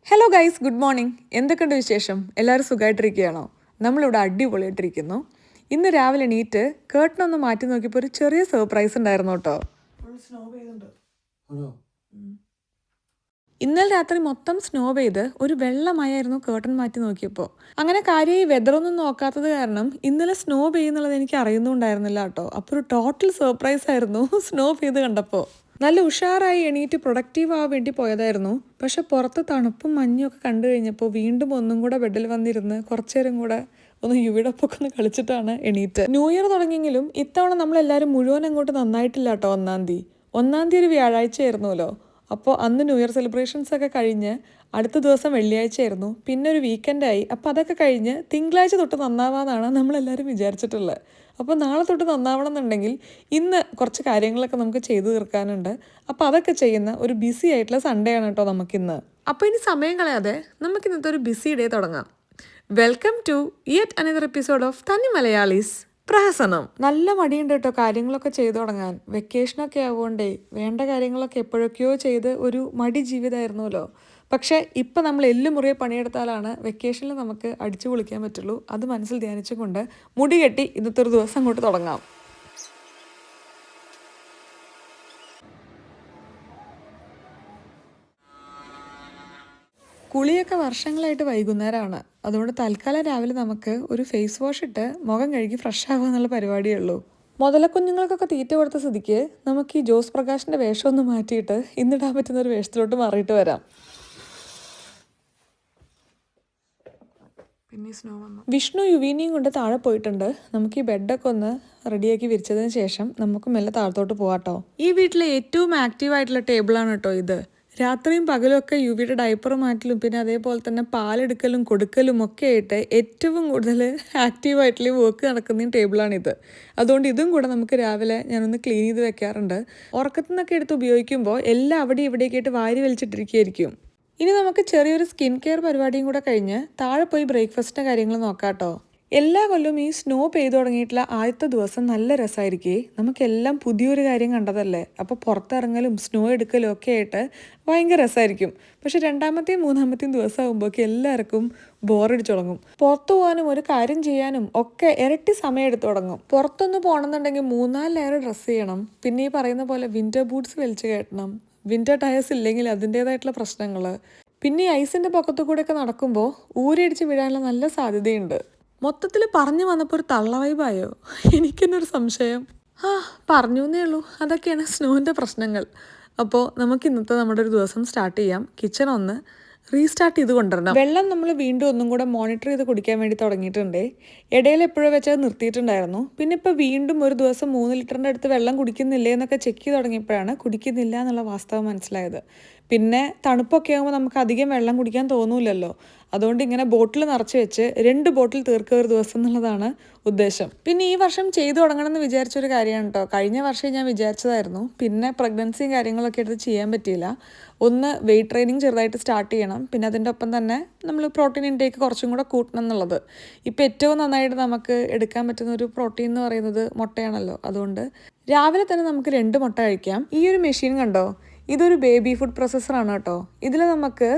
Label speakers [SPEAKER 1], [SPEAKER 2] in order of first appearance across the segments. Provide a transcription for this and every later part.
[SPEAKER 1] Hello guys, good morning. എന്തൊക്കെയുണ്ട് വിശേഷം? എല്ലാവരും സുഖമായിട്ടിരിക്കുകയാണോ? നമ്മളിവിടെ അടിപൊളിയായിട്ടിരിക്കുന്നു. ഇന്ന് രാവിലെ എണീറ്റ് കേട്ടനൊന്ന് മാറ്റി നോക്കിയപ്പോൾ ഒരു ചെറിയ സർപ്രൈസ് ഉണ്ടായിരുന്നു കേട്ടോ. ഇന്നലെ രാത്രി മൊത്തം സ്നോ പെയ്ത് ഒരു വെള്ളമയായിരുന്നു കേട്ടൺ മാറ്റി നോക്കിയപ്പോൾ. അങ്ങനെ കാര്യമായി വെതറൊന്നും നോക്കാത്തത് കാരണം ഇന്നലെ സ്നോ പെയ്യുന്നുള്ളത് എനിക്ക് അറിയുന്നുണ്ടായിരുന്നില്ല കേട്ടോ. അപ്പോൾ ഒരു ടോട്ടൽ സർപ്രൈസ് ആയിരുന്നു സ്നോ പെയ്ത് കണ്ടപ്പോൾ. നല്ല ഉഷാറായി എണീറ്റ് പ്രൊഡക്റ്റീവ് ആവാൻ വേണ്ടി പോയതായിരുന്നു. പക്ഷെ പുറത്ത് തണുപ്പും മഞ്ഞും ഒക്കെ കണ്ടു കഴിഞ്ഞപ്പോൾ വീണ്ടും ഒന്നും കൂടെ ബെഡിൽ വന്നിരുന്ന് കുറച്ചേരം കൂടെ ഒന്ന് യുവിടൊപ്പൊക്കെ ഒന്ന് കളിച്ചിട്ടാണ് എണീറ്റ്. ന്യൂ ഇയർ തുടങ്ങിയെങ്കിലും ഇത്തവണ നമ്മളെല്ലാവരും മുഴുവൻ അങ്ങോട്ട് നന്നായിട്ടില്ല കേട്ടോ. 1-ാം തീയതി ഒരു വ്യാഴാഴ്ച ആയിരുന്നല്ലോ. അപ്പോൾ അന്ന് ന്യൂ ഇയർ സെലിബ്രേഷൻസ് ഒക്കെ കഴിഞ്ഞ് അടുത്ത ദിവസം വെള്ളിയാഴ്ച ആയിരുന്നു, പിന്നെ ഒരു വീക്കെൻഡായി. അപ്പോൾ അതൊക്കെ കഴിഞ്ഞ് തിങ്കളാഴ്ച തൊട്ട് നന്നാവാന്നാണ് നമ്മളെല്ലാവരും വിചാരിച്ചിട്ടുള്ളത്. അപ്പോൾ നാളെ തൊട്ട് നന്നാവണം എന്നുണ്ടെങ്കിൽ ഇന്ന് കുറച്ച് കാര്യങ്ങളൊക്കെ നമുക്ക് ചെയ്തു തീർക്കാനുണ്ട്. അപ്പോൾ അതൊക്കെ ചെയ്യുന്ന ഒരു ബിസി ആയിട്ടുള്ള സൺഡേ ആണ് കേട്ടോ നമുക്കിന്ന്. അപ്പോൾ ഇനി സമയം കളയാതെ നമുക്കിന്നത്തെ ഒരു ബിസി ഡേ തുടങ്ങാം. Welcome to yet another episode of തനി മലയാളീസ് പ്രഹസനം. നല്ല മടിയുണ്ട് കേട്ടോ കാര്യങ്ങളൊക്കെ ചെയ്തു തുടങ്ങാൻ. വെക്കേഷനൊക്കെ ആവുകൊണ്ടേ വേണ്ട കാര്യങ്ങളൊക്കെ എപ്പോഴൊക്കെയോ ചെയ്ത് ഒരു മടി ജീവിതമായിരുന്നല്ലോ. പക്ഷേ ഇപ്പം നമ്മൾ എല്ലുമുറിയെ പണിയെടുത്താലാണ് വെക്കേഷനിൽ നമുക്ക് അടിച്ചു പൊളിക്കാൻ പറ്റുള്ളൂ. അത് മനസ്സിൽ ധ്യാനിച്ചുകൊണ്ട് മുടി കെട്ടി ഇന്നത്തെ ഒരു ദിവസം അങ്ങോട്ട് തുടങ്ങാം. കുളിയൊക്കെ വർഷങ്ങളായിട്ട് വൈകുന്നേരമാണ്. അതുകൊണ്ട് തൽക്കാലം രാവിലെ നമുക്ക് ഒരു ഫേസ് വാഷ് ഇട്ട് മുഖം കഴുകി ഫ്രഷ് ആവുക എന്നുള്ള പരിപാടിയേ ഉള്ളൂ. മുതലക്കുഞ്ഞുങ്ങൾക്കൊക്കെ തീറ്റ കൊടുത്ത സ്ഥിതിക്ക് നമുക്ക് ഈ ജോസ് പ്രകാശിൻ്റെ വേഷം ഒന്ന് മാറ്റിയിട്ട് ഇന്നിടാൻ പറ്റുന്ന ഒരു വേഷത്തിലോട്ട് മാറിയിട്ട് വരാം. വിഷ്ണു യുവീനെയും കൊണ്ട് താഴെ പോയിട്ടുണ്ട്. നമുക്ക് ഈ ബെഡൊക്കെ ഒന്ന് റെഡിയാക്കി വിരിച്ചതിന് ശേഷം നമുക്ക് മെല്ലെ താഴത്തോട്ട് പോകാട്ടോ. ഈ വീട്ടിലെ ഏറ്റവും ആക്റ്റീവായിട്ടുള്ള ടേബിളാണ് കേട്ടോ ഇത്. രാത്രിയും പകലും ഒക്കെ യുവിയുടെ ഡയപ്പർ മാറ്റലും പിന്നെ അതേപോലെ തന്നെ പാലെടുക്കലും കൊടുക്കലും ഒക്കെ ആയിട്ട് ഏറ്റവും കൂടുതൽ ആക്റ്റീവായിട്ടുള്ള വർക്ക് നടക്കുന്ന ടേബിളാണിത്. അതുകൊണ്ട് ഇതും കൂടെ നമുക്ക് രാവിലെ ഞാനൊന്ന് ക്ലീൻ ചെയ്ത് വെക്കാറുണ്ട്. ഉറക്കത്തിൽ നിന്നൊക്കെ എടുത്ത് ഉപയോഗിക്കുമ്പോൾ എല്ലാം അവിടെ ഇവിടേക്ക് ആയിട്ട് വാരി വലിച്ചിട്ടിരിക്കുകയായിരിക്കും. ഇനി നമുക്ക് ചെറിയൊരു സ്കിൻ കെയർ പരിപാടിയും കൂടെ കഴിഞ്ഞ് താഴെ പോയി ബ്രേക്ക്ഫാസ്റ്റിൻ്റെ കാര്യങ്ങൾ നോക്കാം കേട്ടോ. എല്ലാ കൊല്ലവും ഈ സ്നോ പെയ്തു തുടങ്ങിയിട്ടുള്ള ആദ്യത്തെ ദിവസം നല്ല രസമായിരിക്കേ. നമുക്കെല്ലാം പുതിയൊരു കാര്യം കണ്ടതല്ലേ. അപ്പോൾ പുറത്തിറങ്ങലും സ്നോ എടുക്കലും ഒക്കെ ആയിട്ട് ഭയങ്കര രസമായിരിക്കും. പക്ഷെ 2-ാമത്തെയും 3-ാമത്തെയും ദിവസം ആകുമ്പോഴേക്ക് എല്ലാവർക്കും ബോറടിച്ചു തുടങ്ങും. പുറത്തു പോകാനും ഒരു കാര്യം ചെയ്യാനും ഒക്കെ ഇരട്ടി സമയം എടുത്തു തുടങ്ങും. പുറത്തൊന്ന് പോകണമെന്നുണ്ടെങ്കിൽ 3-4 ലെയർ ഡ്രസ്സ് ചെയ്യണം. പിന്നെ ഈ പറയുന്ന പോലെ വിൻ്റർ ബൂട്ട്സ് വലിച്ചു കയറ്റണം. വിൻ്റർ ടയേഴ്സ് ഇല്ലെങ്കിൽ അതിൻ്റേതായിട്ടുള്ള പ്രശ്നങ്ങൾ. പിന്നെ ഈ ഐസിൻ്റെ പൊക്കത്തു കൂടെയൊക്കെ നടക്കുമ്പോൾ ഊരടിച്ച് വീഴാനുള്ള നല്ല സാധ്യതയുണ്ട്. മൊത്തത്തിൽ പറഞ്ഞു വന്നപ്പോൾ ഒരു തള്ള വൈബായോ? എനിക്കെന്നൊരു സംശയം. പറഞ്ഞു എന്നേ ഉള്ളൂ. അതൊക്കെയാണ് സ്നോവിൻ്റെ പ്രശ്നങ്ങൾ. അപ്പോൾ നമുക്ക് ഇന്നത്തെ നമ്മുടെ ഒരു ദിവസം സ്റ്റാർട്ട് ചെയ്യാം. കിച്ചൺ ഒന്ന് റീസ്റ്റാർട്ട് ചെയ്ത് കൊണ്ടുവരണം. വെള്ളം നമ്മൾ വീണ്ടും ഒന്നും കൂടെ മോണിറ്റർ ചെയ്ത് കുടിക്കാൻ വേണ്ടി തുടങ്ങിയിട്ടുണ്ട്. ഇടയിൽ എപ്പോഴും വെച്ചത് നിർത്തിയിട്ടുണ്ടായിരുന്നു. പിന്നെ ഇപ്പോൾ വീണ്ടും ഒരു ദിവസം 3 ലിറ്ററിൻ്റെ അടുത്ത് വെള്ളം കുടിക്കുന്നില്ലേ എന്നൊക്കെ ചെക്ക് ചെയ്ത് തുടങ്ങിയപ്പോഴാണ് കുടിക്കുന്നില്ല എന്നുള്ള വാസ്തവം മനസ്സിലായത്. പിന്നെ തണുപ്പൊക്കെ ആകുമ്പോൾ നമുക്ക് അധികം വെള്ളം കുടിക്കാൻ തോന്നൂലല്ലോ. അതുകൊണ്ട് ഇങ്ങനെ ബോട്ടിൽ നിറച്ച് വെച്ച് 2 ബോട്ടിൽ തീർക്കുക ഒരു ദിവസം എന്നുള്ളതാണ് ഉദ്ദേശം. പിന്നെ ഈ വർഷം ചെയ്തു തുടങ്ങണമെന്ന് വിചാരിച്ചൊരു കാര്യമാണ് കേട്ടോ. കഴിഞ്ഞ വർഷം ഞാൻ വിചാരിച്ചതായിരുന്നു. പിന്നെ പ്രഗ്നൻസിയും കാര്യങ്ങളൊക്കെ എടുത്ത് ചെയ്യാൻ പറ്റിയില്ല. ഒന്ന് വെയിറ്റ് ട്രെയിനിങ് ചെറുതായിട്ട് സ്റ്റാർട്ട് ചെയ്യണം. പിന്നെ അതിൻ്റെ ഒപ്പം തന്നെ നമ്മൾ പ്രോട്ടീൻ ഇൻടേക്ക് കുറച്ചും കൂടെ കൂട്ടണം എന്നുള്ളത്. ഇപ്പോൾ ഏറ്റവും നന്നായിട്ട് നമുക്ക് എടുക്കാൻ പറ്റുന്ന ഒരു പ്രോട്ടീൻ എന്ന് പറയുന്നത് മുട്ടയാണല്ലോ. അതുകൊണ്ട് രാവിലെ തന്നെ നമുക്ക് 2 മുട്ട കഴിക്കാം. ഈ ഒരു മെഷീൻ കണ്ടോ, ഇതൊരു ബേബി ഫുഡ് പ്രോസസ്സറാണ് കേട്ടോ. ഇതിൽ നമുക്ക്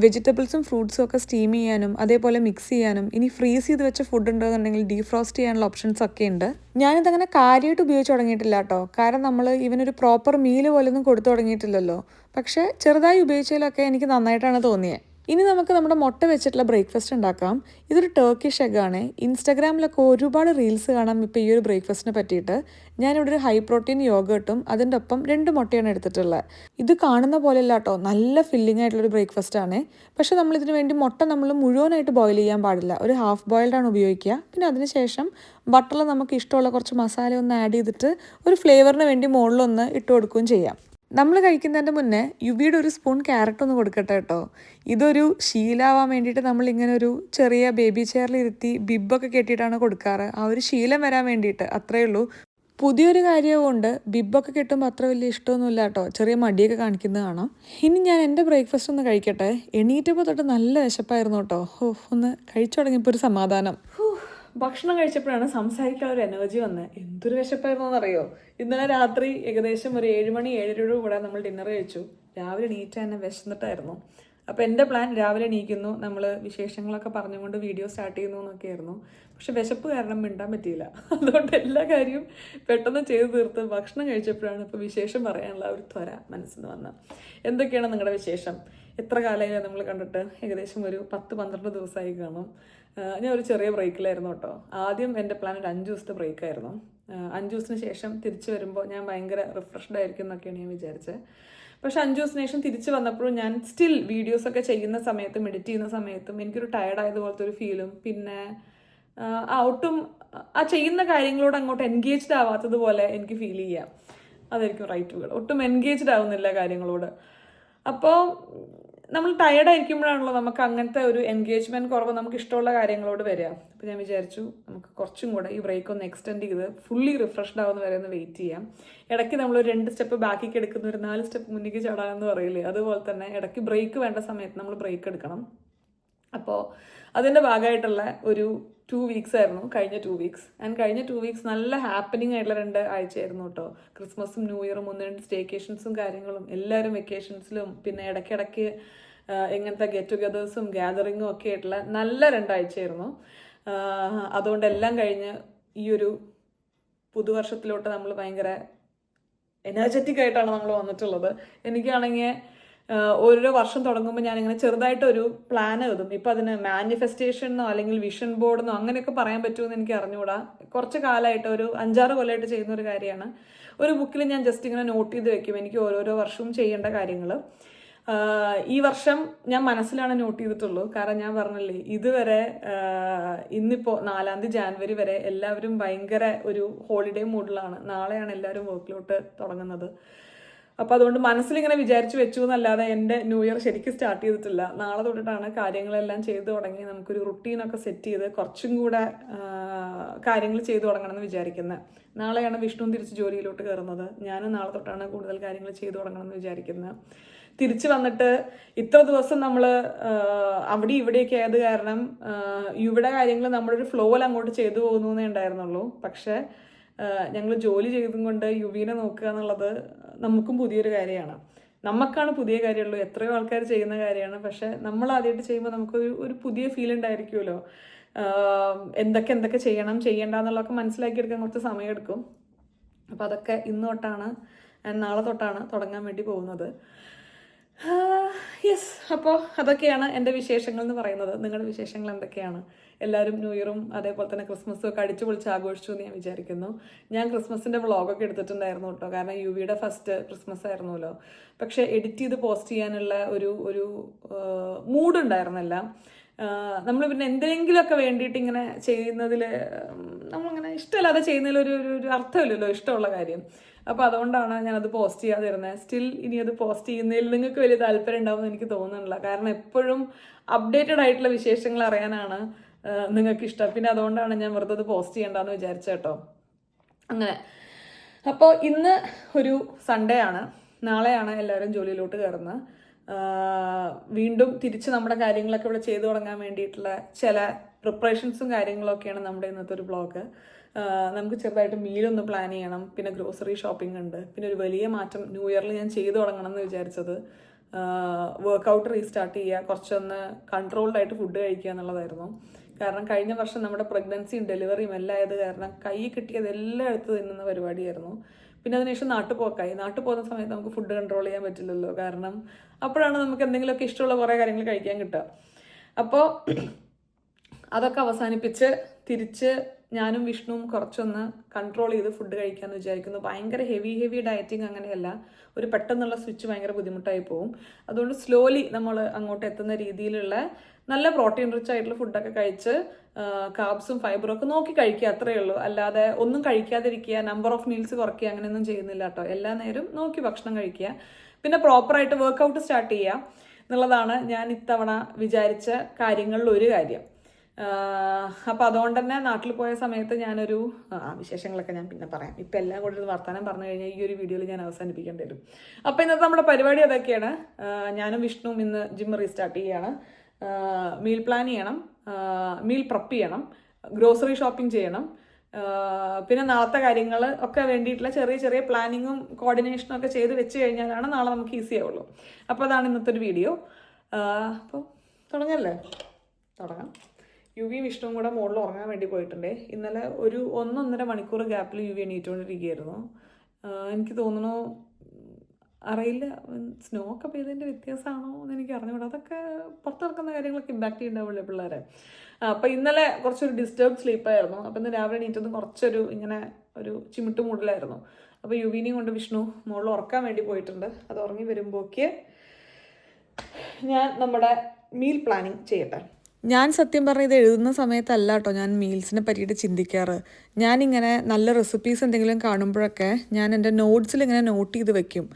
[SPEAKER 1] വെജിറ്റബിൾസും ഫ്രൂട്ട്സും ഒക്കെ സ്റ്റീം ചെയ്യാനും അതേപോലെ മിക്സ് ചെയ്യാനും ഇനി ഫ്രീസ് ചെയ്ത് വെച്ച ഫുഡ് ഉണ്ടെന്നുണ്ടെങ്കിൽ ഡീഫ്രോസ്റ്റ് ചെയ്യാനുള്ള ഓപ്ഷൻസ് ഒക്കെ ഉണ്ട്. ഞാനിതങ്ങനെ കാര്യമായിട്ട് ഉപയോഗിച്ച് തുടങ്ങിയിട്ടില്ല കേട്ടോ. കാരണം നമ്മൾ ഇവനൊരു പ്രോപ്പർ മീല് പോലൊന്നും കൊടുത്തു തുടങ്ങിയിട്ടില്ലല്ലോ. പക്ഷേ ചെറുതായി ഉപയോഗിച്ചതിലൊക്കെ എനിക്ക് നന്നായിട്ടാണ് തോന്നിയത്. ഇനി നമുക്ക് നമ്മുടെ മുട്ട വെച്ചിട്ടുള്ള ബ്രേക്ക്ഫാസ്റ്റ് ഉണ്ടാക്കാം. ഇതൊരു ടർക്കിഷ് എഗ്ഗാണ്. ഇൻസ്റ്റാഗ്രാമിലൊക്കെ ഒരുപാട് റീൽസ് കാണാം ഇപ്പോൾ ഈ ഒരു ബ്രേക്ക്ഫാസ്റ്റിനെ പറ്റിയിട്ട്. ഞാനിവിടെ ഒരു ഹൈ പ്രോട്ടീൻ യോഗട്ടും അതിൻ്റെ ഒപ്പം 2 മുട്ടയാണ് എടുത്തിട്ടുള്ളത്. ഇത് കാണുന്ന പോലെയല്ല കേട്ടോ, നല്ല ഫില്ലിംഗ് ആയിട്ടുള്ളൊരു ബ്രേക്ക്ഫാസ്റ്റ് ആണ്. പക്ഷേ നമ്മളിതിന് വേണ്ടി മുട്ട നമ്മൾ മുഴുവനായിട്ട് ബോയിൽ ചെയ്യാൻ പാടില്ല. ഒരു ഹാഫ് ബോയിൽഡാണ് ഉപയോഗിക്കുക. പിന്നെ അതിനുശേഷം ബട്ടറിൽ നമുക്ക് ഇഷ്ടമുള്ള കുറച്ച് മസാല ഒന്ന് ആഡ് ചെയ്തിട്ട് ഒരു ഫ്ലേവറിന് വേണ്ടി മുകളിലൊന്ന് ഇട്ട് കൊടുക്കുകയും ചെയ്യാം. നമ്മൾ കഴിക്കുന്നതിൻ്റെ മുന്നേ യുവിയുടെ ഒരു സ്പൂൺ ക്യാരറ്റ് ഒന്ന് കൊടുക്കട്ടെ കേട്ടോ. ഇതൊരു ശീലമാവാൻ വേണ്ടിയിട്ട് നമ്മളിങ്ങനെ ഒരു ചെറിയ ബേബി ചെയറിലിരുത്തി ബിബൊക്കെ കെട്ടിയിട്ടാണ് കൊടുക്കാറ്. ആ ഒരു ശീലം വരാൻ വേണ്ടിയിട്ട്, അത്രയേ ഉള്ളൂ. പുതിയൊരു കാര്യമുണ്ട്. ബിബൊക്കെ കിട്ടുമ്പോൾ അത്ര വലിയ ഇഷ്ടമൊന്നുമില്ല കേട്ടോ. ചെറിയ മടിയൊക്കെ കാണിക്കുന്നത് കാണാം. ഇനി ഞാൻ എൻ്റെ ബ്രേക്ക്ഫാസ്റ്റ് ഒന്ന് കഴിക്കട്ടെ. എണീറ്റപ്പോൾ തൊട്ട് നല്ല വിശപ്പായിരുന്നു കേട്ടോ. ഒന്ന് കഴിച്ചു തുടങ്ങിയപ്പോൾ ഒരു സമാധാനം. ഭക്ഷണം കഴിച്ചപ്പോഴാണ് സംസാരിക്കാൻ ഒരു എനർജി വന്നത്. എന്തൊരു വിശപ്പായിരുന്നു എന്നറിയോ. ഇന്നലെ രാത്രി ഏകദേശം ഒരു 7 മണി 7:30 കൂടെ നമ്മൾ ഡിന്നർ കഴിച്ചു. രാവിലെ എണീറ്റ് തന്നെ വിശന്നിട്ടായിരുന്നു. അപ്പോൾ എൻ്റെ പ്ലാൻ രാവിലെ എണീക്കുന്നു, നമ്മൾ വിശേഷങ്ങളൊക്കെ പറഞ്ഞുകൊണ്ട് വീഡിയോ സ്റ്റാർട്ട് ചെയ്യുന്നു എന്നൊക്കെയായിരുന്നു. പക്ഷെ വിശപ്പ് കാരണം മിണ്ടാൻ പറ്റിയില്ല. അതുകൊണ്ട് എല്ലാ കാര്യവും പെട്ടെന്ന് ചെയ്ത് തീർത്ത് ഭക്ഷണം കഴിച്ചപ്പോഴാണ് ഇപ്പോൾ വിശേഷം പറയാനുള്ള ഒരു ത്വര മനസ്സിൽ നിന്ന് വന്നത്. എന്തൊക്കെയാണ് നിങ്ങളുടെ വിശേഷം? എത്ര കാലമായി നമ്മൾ കണ്ടിട്ട്? ഏകദേശം ഒരു 10-12 ദിവസമായി കാണും. ഞാൻ ഒരു ചെറിയ ബ്രേക്കിലായിരുന്നു കേട്ടോ. ആദ്യം എൻ്റെ പ്ലാൻ ഒരു 5 ദിവസത്തെ ബ്രേക്കായിരുന്നു. 5 ദിവസത്തിന് ശേഷം തിരിച്ചു വരുമ്പോൾ ഞാൻ ഭയങ്കര റിഫ്രഷ്ഡ് ആയിരിക്കും എന്നൊക്കെയാണ് ഞാൻ വിചാരിച്ചത്. പക്ഷെ 5 ദിവസത്തിന് ശേഷം തിരിച്ച് വന്നപ്പോഴും ഞാൻ സ്റ്റിൽ വീഡിയോസൊക്കെ ചെയ്യുന്ന സമയത്തും എഡിറ്റ് ചെയ്യുന്ന സമയത്തും എനിക്കൊരു ടയർഡ് ആയതുപോലത്തെ ഒരു ഫീലും, പിന്നെ ഒട്ടും ആ ചെയ്യുന്ന കാര്യങ്ങളോട് അങ്ങോട്ട് എൻഗേജ്ഡ് ആവാത്തതുപോലെ എനിക്ക് ഫീൽ ചെയ്യാം. അതായിരിക്കും റൈറ്റ് വേർഡ്. ഒട്ടും എൻഗേജ്ഡ് ആവുന്നില്ല കാര്യങ്ങളോട്. അപ്പോൾ നമ്മൾ ടയർഡ് ആയിരിക്കുമ്പോഴാണല്ലോ നമുക്ക് അങ്ങനത്തെ ഒരു എൻഗേജ്മെൻറ്റ് കുറവ് നമുക്ക് ഇഷ്ടമുള്ള കാര്യങ്ങളോട് വരിക. അപ്പോൾ ഞാൻ വിചാരിച്ചു നമുക്ക് കുറച്ചും കൂടെ ഈ ബ്രേക്ക് ഒന്ന് എക്സ്റ്റെൻഡ് ചെയ്ത് ഫുള്ളി റിഫ്രഷ്ഡ് ആവുന്ന വരെ ഒന്ന് വെയിറ്റ് ചെയ്യാം. ഇടയ്ക്ക് നമ്മൾ 2 സ്റ്റെപ്പ് ബാക്കിക്ക് എടുക്കുന്ന ഒരു 4 സ്റ്റെപ്പ് മുന്നിലേക്ക് ചാടാമെന്ന് പറയില്ലേ, അതുപോലെ തന്നെ ഇടയ്ക്ക് ബ്രേക്ക് വേണ്ട സമയത്ത് നമ്മൾ ബ്രേക്ക് എടുക്കണം. അപ്പോൾ അതിൻ്റെ ഭാഗമായിട്ടുള്ള ഒരു 2 വീക്സ് ആയിരുന്നു കഴിഞ്ഞ 2 വീക്സ്. ആൻഡ് കഴിഞ്ഞ 2 വീക്സ് നല്ല ഹാപ്പനിങ് ആയിട്ടുള്ള 2 ആഴ്ചയായിരുന്നു കേട്ടോ. ക്രിസ്മസും ന്യൂ ഇയറും 1-2 സ്റ്റേക്കേഷൻസും കാര്യങ്ങളും, എല്ലാവരും വെക്കേഷൻസിലും, പിന്നെ ഇടയ്ക്കിടയ്ക്ക് എങ്ങനത്തെ ഗെറ്റ് ടുഗദേഴ്സും ഗ്യാതറിങ്ങും ഒക്കെ ആയിട്ടുള്ള നല്ല 2 ആഴ്ചയായിരുന്നു. അതുകൊണ്ട് എല്ലാം കഴിഞ്ഞ് ഈ ഒരു പുതുവർഷത്തിലോട്ട് നമ്മൾ ഭയങ്കര എനർജറ്റിക് ആയിട്ടാണ് നമ്മൾ വന്നിട്ടുള്ളത്. എനിക്കാണെങ്കിൽ ഓരോ വർഷം തുടങ്ങുമ്പോൾ ഞാനിങ്ങനെ ചെറുതായിട്ടൊരു പ്ലാൻ എഴുതും. ഇപ്പം അതിന് മാനിഫെസ്റ്റേഷനോ അല്ലെങ്കിൽ വിഷൻ ബോർഡെന്നോ അങ്ങനെയൊക്കെ പറയാൻ പറ്റുമെന്ന് എനിക്ക് അറിഞ്ഞുകൂടാ. കുറച്ച് കാലമായിട്ട് ഒരു 5-6 കൊല്ലമായിട്ട് ചെയ്യുന്ന ഒരു കാര്യമാണ്. ഒരു ബുക്കിൽ ഞാൻ ജസ്റ്റ് ഇങ്ങനെ നോട്ട് ചെയ്ത് വെക്കും എനിക്ക് ഓരോരോ വർഷവും ചെയ്യേണ്ട കാര്യങ്ങൾ. ഈ വർഷം ഞാൻ മനസ്സിലാണ് നോട്ട് ചെയ്തിട്ടുള്ളൂ. കാരണം ഞാൻ പറഞ്ഞില്ലേ, ഇതുവരെ ഇന്നിപ്പോൾ 4 ജാനുവരി വരെ എല്ലാവരും ഭയങ്കര ഒരു ഹോളിഡേ മൂഡിലാണ്. നാളെയാണ് എല്ലാവരും വർക്കിലോട്ട് തുടങ്ങുന്നത്. അപ്പോൾ അതുകൊണ്ട് മനസ്സിലിങ്ങനെ വിചാരിച്ചു വെച്ചു എന്നല്ലാതെ എൻ്റെ ന്യൂ ഇയർ ശരിക്കും സ്റ്റാർട്ട് ചെയ്തിട്ടില്ല. നാളെ തൊട്ടിട്ടാണ് കാര്യങ്ങളെല്ലാം ചെയ്തു തുടങ്ങി നമുക്കൊരു റുട്ടീനൊക്കെ സെറ്റ് ചെയ്ത് കുറച്ചും കൂടെ കാര്യങ്ങൾ ചെയ്തു തുടങ്ങണമെന്ന് വിചാരിക്കുന്നത്. നാളെയാണ് വിഷ്ണു തിരിച്ച് ജോലിയിലോട്ട് കയറുന്നത്. ഞാനും നാളെ തൊട്ടാണ് കൂടുതൽ കാര്യങ്ങൾ ചെയ്തു തുടങ്ങണമെന്ന് വിചാരിക്കുന്നത്. തിരിച്ചു വന്നിട്ട് ഇത്ര ദിവസം നമ്മൾ അവിടെ ഇവിടെയൊക്കെ ആയത് കാരണം ഇവിടെ കാര്യങ്ങൾ നമ്മളൊരു ഫ്ലോയിൽ അങ്ങോട്ട് ചെയ്തു പോകുന്നേ ഉണ്ടായിരുന്നുള്ളൂ. പക്ഷേ ഞങ്ങൾ ജോലി ചെയ്തും കൊണ്ട് യുവീനെ നോക്കുക എന്നുള്ളത് നമുക്കും പുതിയൊരു കാര്യമാണ്. നമുക്കാണ് പുതിയ കാര്യമുള്ളൂ, എത്രയോ ആൾക്കാർ ചെയ്യുന്ന കാര്യമാണ്. പക്ഷെ നമ്മൾ ആദ്യമായിട്ട് ചെയ്യുമ്പോൾ നമുക്കൊരു പുതിയ ഫീൽ ഉണ്ടായിരിക്കുമല്ലോ. എന്തൊക്കെ ചെയ്യണം ചെയ്യണ്ട എന്നുള്ളതൊക്കെ മനസ്സിലാക്കിയെടുക്കാൻ കുറച്ച് സമയമെടുക്കും. അപ്പോൾ അതൊക്കെ ഇന്ന് തൊട്ടാണ് നാളെ തൊട്ടാണ് തുടങ്ങാൻ വേണ്ടി പോകുന്നത്. യെസ്, അപ്പോൾ അതൊക്കെയാണ് എൻ്റെ വിശേഷങ്ങൾ എന്ന് പറയുന്നത്. നിങ്ങളുടെ വിശേഷങ്ങൾ എന്തൊക്കെയാണ്? എല്ലാവരും ന്യൂ ഇയറും അതേപോലെ തന്നെ ക്രിസ്മസും ഒക്കെ അടിച്ചു പൊളിച്ച് ആഘോഷിച്ചു എന്ന് ഞാൻ വിചാരിക്കുന്നു. ഞാൻ ക്രിസ്മസിൻ്റെ വ്ളോഗൊക്കെ എടുത്തിട്ടുണ്ടായിരുന്നു കേട്ടോ. കാരണം യുവിയുടെ ഫസ്റ്റ് ക്രിസ്മസ് ആയിരുന്നല്ലോ. പക്ഷേ എഡിറ്റ് ചെയ്ത് പോസ്റ്റ് ചെയ്യാനുള്ള ഒരു മൂഡ് ഉണ്ടായിരുന്നില്ല. നമ്മൾ പിന്നെ എന്തെങ്കിലുമൊക്കെ വേണ്ടിയിട്ട് ഇങ്ങനെ ചെയ്യുന്നതിൽ നമ്മളിങ്ങനെ ഇഷ്ടമില്ലാതെ ചെയ്യുന്നതിൽ ഒരു അർത്ഥമില്ലല്ലോ, ഇഷ്ടമുള്ള കാര്യം. അപ്പോൾ അതുകൊണ്ടാണ് ഞാനത് പോസ്റ്റ് ചെയ്യാതിരുന്നത്. സ്റ്റിൽ ഇനി അത് പോസ്റ്റ് ചെയ്യുന്നതിൽ നിങ്ങൾക്ക് വലിയ താല്പര്യം ഉണ്ടാവുമെന്ന് എനിക്ക് തോന്നുന്നില്ല. കാരണം എപ്പോഴും അപ്ഡേറ്റഡ് ആയിട്ടുള്ള വിശേഷങ്ങൾ അറിയാനാണ് നിങ്ങൾക്ക് ഇഷ്ടം. പിന്നെ അതുകൊണ്ടാണ് ഞാൻ വെറുതെ അത് പോസ്റ്റ് ചെയ്യേണ്ടെന്ന് വിചാരിച്ചത് കേട്ടോ. അങ്ങനെ അപ്പോൾ ഇന്ന് ഒരു സൺഡേ ആണ്. നാളെയാണ് എല്ലാവരും ജോലിയിലോട്ട് കയറുന്നത്. വീണ്ടും തിരിച്ച് നമ്മുടെ കാര്യങ്ങളൊക്കെ ഇവിടെ ചെയ്തു തുടങ്ങാൻ വേണ്ടിയിട്ടുള്ള ചില പ്രിപ്പറേഷൻസും കാര്യങ്ങളൊക്കെയാണ് നമ്മുടെ ഇന്നത്തെ ഒരു വ്ളോഗ്. നമുക്ക് ചെറുതായിട്ട് മീലൊന്ന് പ്ലാൻ ചെയ്യണം. പിന്നെ ഗ്രോസറി ഷോപ്പിംഗ് ഉണ്ട്. പിന്നെ ഒരു വലിയ മാറ്റം ന്യൂ ഇയറിൽ ഞാൻ ചെയ്തു തുടങ്ങണം എന്ന് വിചാരിച്ചത് വർക്കൗട്ട് റീസ്റ്റാർട്ട് ചെയ്യുക, കുറച്ചൊന്ന് കൺട്രോൾഡായിട്ട് ഫുഡ് കഴിക്കുക എന്നുള്ളതായിരുന്നു. കാരണം കഴിഞ്ഞ വർഷം നമ്മുടെ പ്രഗ്നൻസിയും ഡെലിവറിയും എല്ലാം ആയത് കാരണം കൈ കിട്ടിയത് എല്ലാം എടുത്ത് തിന്നുന്ന പരിപാടിയായിരുന്നു. പിന്നെ അതിനുശേഷം നാട്ടുപോക്കായി. നാട്ടിൽ പോകുന്ന സമയത്ത് നമുക്ക് ഫുഡ് കൺട്രോൾ ചെയ്യാൻ പറ്റില്ലല്ലോ. കാരണം അപ്പോഴാണ് നമുക്ക് എന്തെങ്കിലുമൊക്കെ ഇഷ്ടമുള്ള കുറേ കാര്യങ്ങൾ കഴിക്കാൻ കിട്ടുക. അപ്പോൾ അതൊക്കെ അവസാനിപ്പിച്ച് തിരിച്ച് ഞാനും വിഷ്ണുവും കുറച്ചൊന്ന് കൺട്രോൾ ചെയ്ത് ഫുഡ് കഴിക്കാമെന്ന് വിചാരിക്കുന്നു. ഭയങ്കര ഹെവി ഡയറ്റിങ് അങ്ങനെയല്ല, ഒരു പെട്ടെന്നുള്ള സ്വിച്ച് ഭയങ്കര ബുദ്ധിമുട്ടായി പോകും. അതുകൊണ്ട് സ്ലോലി നമ്മൾ അങ്ങോട്ട് എത്തുന്ന രീതിയിലുള്ള നല്ല പ്രോട്ടീൻ റിച്ച് ആയിട്ടുള്ള ഫുഡൊക്കെ കഴിച്ച് കാർബ്സും ഫൈബറും ഒക്കെ നോക്കി കഴിക്കുക, അത്രയേ ഉള്ളൂ. അല്ലാതെ ഒന്നും കഴിക്കാതിരിക്കുക, നമ്പർ ഓഫ് മീൽസ് കുറയ്ക്കുക, അങ്ങനെയൊന്നും ചെയ്യുന്നില്ല കേട്ടോ. എല്ലാ നേരം നോക്കി ഭക്ഷണം കഴിക്കുക. പിന്നെ പ്രോപ്പറായിട്ട് വർക്കൗട്ട് സ്റ്റാർട്ട് ചെയ്യുക എന്നുള്ളതാണ് ഞാൻ ഇത്തവണ വിചാരിച്ച കാര്യങ്ങളിൽ ഒരു കാര്യം. അപ്പം അതുകൊണ്ട് തന്നെ നാട്ടിൽ പോയ സമയത്ത് ഞാനൊരു വിശേഷങ്ങളൊക്കെ ഞാൻ പിന്നെ പറയാം. ഇപ്പം എല്ലാം കൂടി ഒരു വർത്തമാനം പറഞ്ഞു കഴിഞ്ഞാൽ ഈ ഒരു വീഡിയോയിൽ ഞാൻ അവസാനിപ്പിക്കേണ്ടി വരും. അപ്പം ഇന്നത്തെ നമ്മുടെ പരിപാടി അതൊക്കെയാണ്. ഞാനും വിഷ്ണുവും ഇന്ന് ജിം റീസ്റ്റാർട്ട് ചെയ്യുകയാണ്. മീൽ പ്ലാൻ ചെയ്യണം, മീൽ പ്രപ്പ് ചെയ്യണം, ഗ്രോസറി ഷോപ്പിംഗ് ചെയ്യണം. പിന്നെ നാളത്തെ കാര്യങ്ങൾ ഒക്കെ വേണ്ടിയിട്ടുള്ള ചെറിയ പ്ലാനിങ്ങും കോർഡിനേഷനും ഒക്കെ ചെയ്ത് വെച്ച് കഴിഞ്ഞാലാണ് നാളെ നമുക്ക് ഈസി ആവുള്ളൂ. അപ്പോൾ അതാണ് ഇന്നത്തെ ഒരു വീഡിയോ. അപ്പോൾ തുടങ്ങല്ലേ? തുടങ്ങാം. യുവി വിഷ്ണുവും കൂടെ മുകളിൽ ഉറങ്ങാൻ വേണ്ടി പോയിട്ടുണ്ടേ. ഇന്നലെ ഒരു 1-1.5 മണിക്കൂർ ഗ്യാപ്പിൽ യുവി എണീറ്റുകൊണ്ടിരിക്കുകയായിരുന്നു. എനിക്ക് തോന്നുന്നു, അറിയില്ല, സ്നോ ഒക്കെ പെയ്തതിൻ്റെ വ്യത്യാസമാണോ എന്ന് എനിക്ക് അറിഞ്ഞുകൂടാ. അതൊക്കെ പുറത്ത് നടക്കുന്ന കാര്യങ്ങളൊക്കെ ഇമ്പാക്റ്റ് ചെയ്യുന്നുണ്ടാവില്ലേ പിള്ളേരെ. അപ്പോൾ ഇന്നലെ കുറച്ചൊരു ഡിസ്റ്റർബ് സ്ലീപ്പായിരുന്നു. അപ്പോൾ ഇന്ന് രാവിലെ എണീറ്റൊന്നും കുറച്ചൊരു ഇങ്ങനെ ഒരു ചിമിട്ട് മൂഡിലായിരുന്നു. അപ്പോൾ യുവിനെയും കൊണ്ട് വിഷ്ണു മുകളിൽ ഉറക്കാൻ വേണ്ടി പോയിട്ടുണ്ട്. അത് ഉറങ്ങി വരുമ്പോഴേക്ക് ഞാൻ നമ്മുടെ മീൽ പ്ലാനിങ് ചെയ്യട്ടെ. ഞാൻ സത്യം പറഞ്ഞ ഇത് എഴുതുന്ന സമയത്തല്ല കേട്ടോ ഞാൻ മീൽസിനെ പറ്റിയിട്ട് ചിന്തിക്കാറ്. ഞാനിങ്ങനെ നല്ല റെസിപ്പീസ് എന്തെങ്കിലും കാണുമ്പോഴൊക്കെ ഞാൻ എൻ്റെ നോട്ട്സിൽ ഇങ്ങനെ നോട്ട് ചെയ്ത് വെക്കും.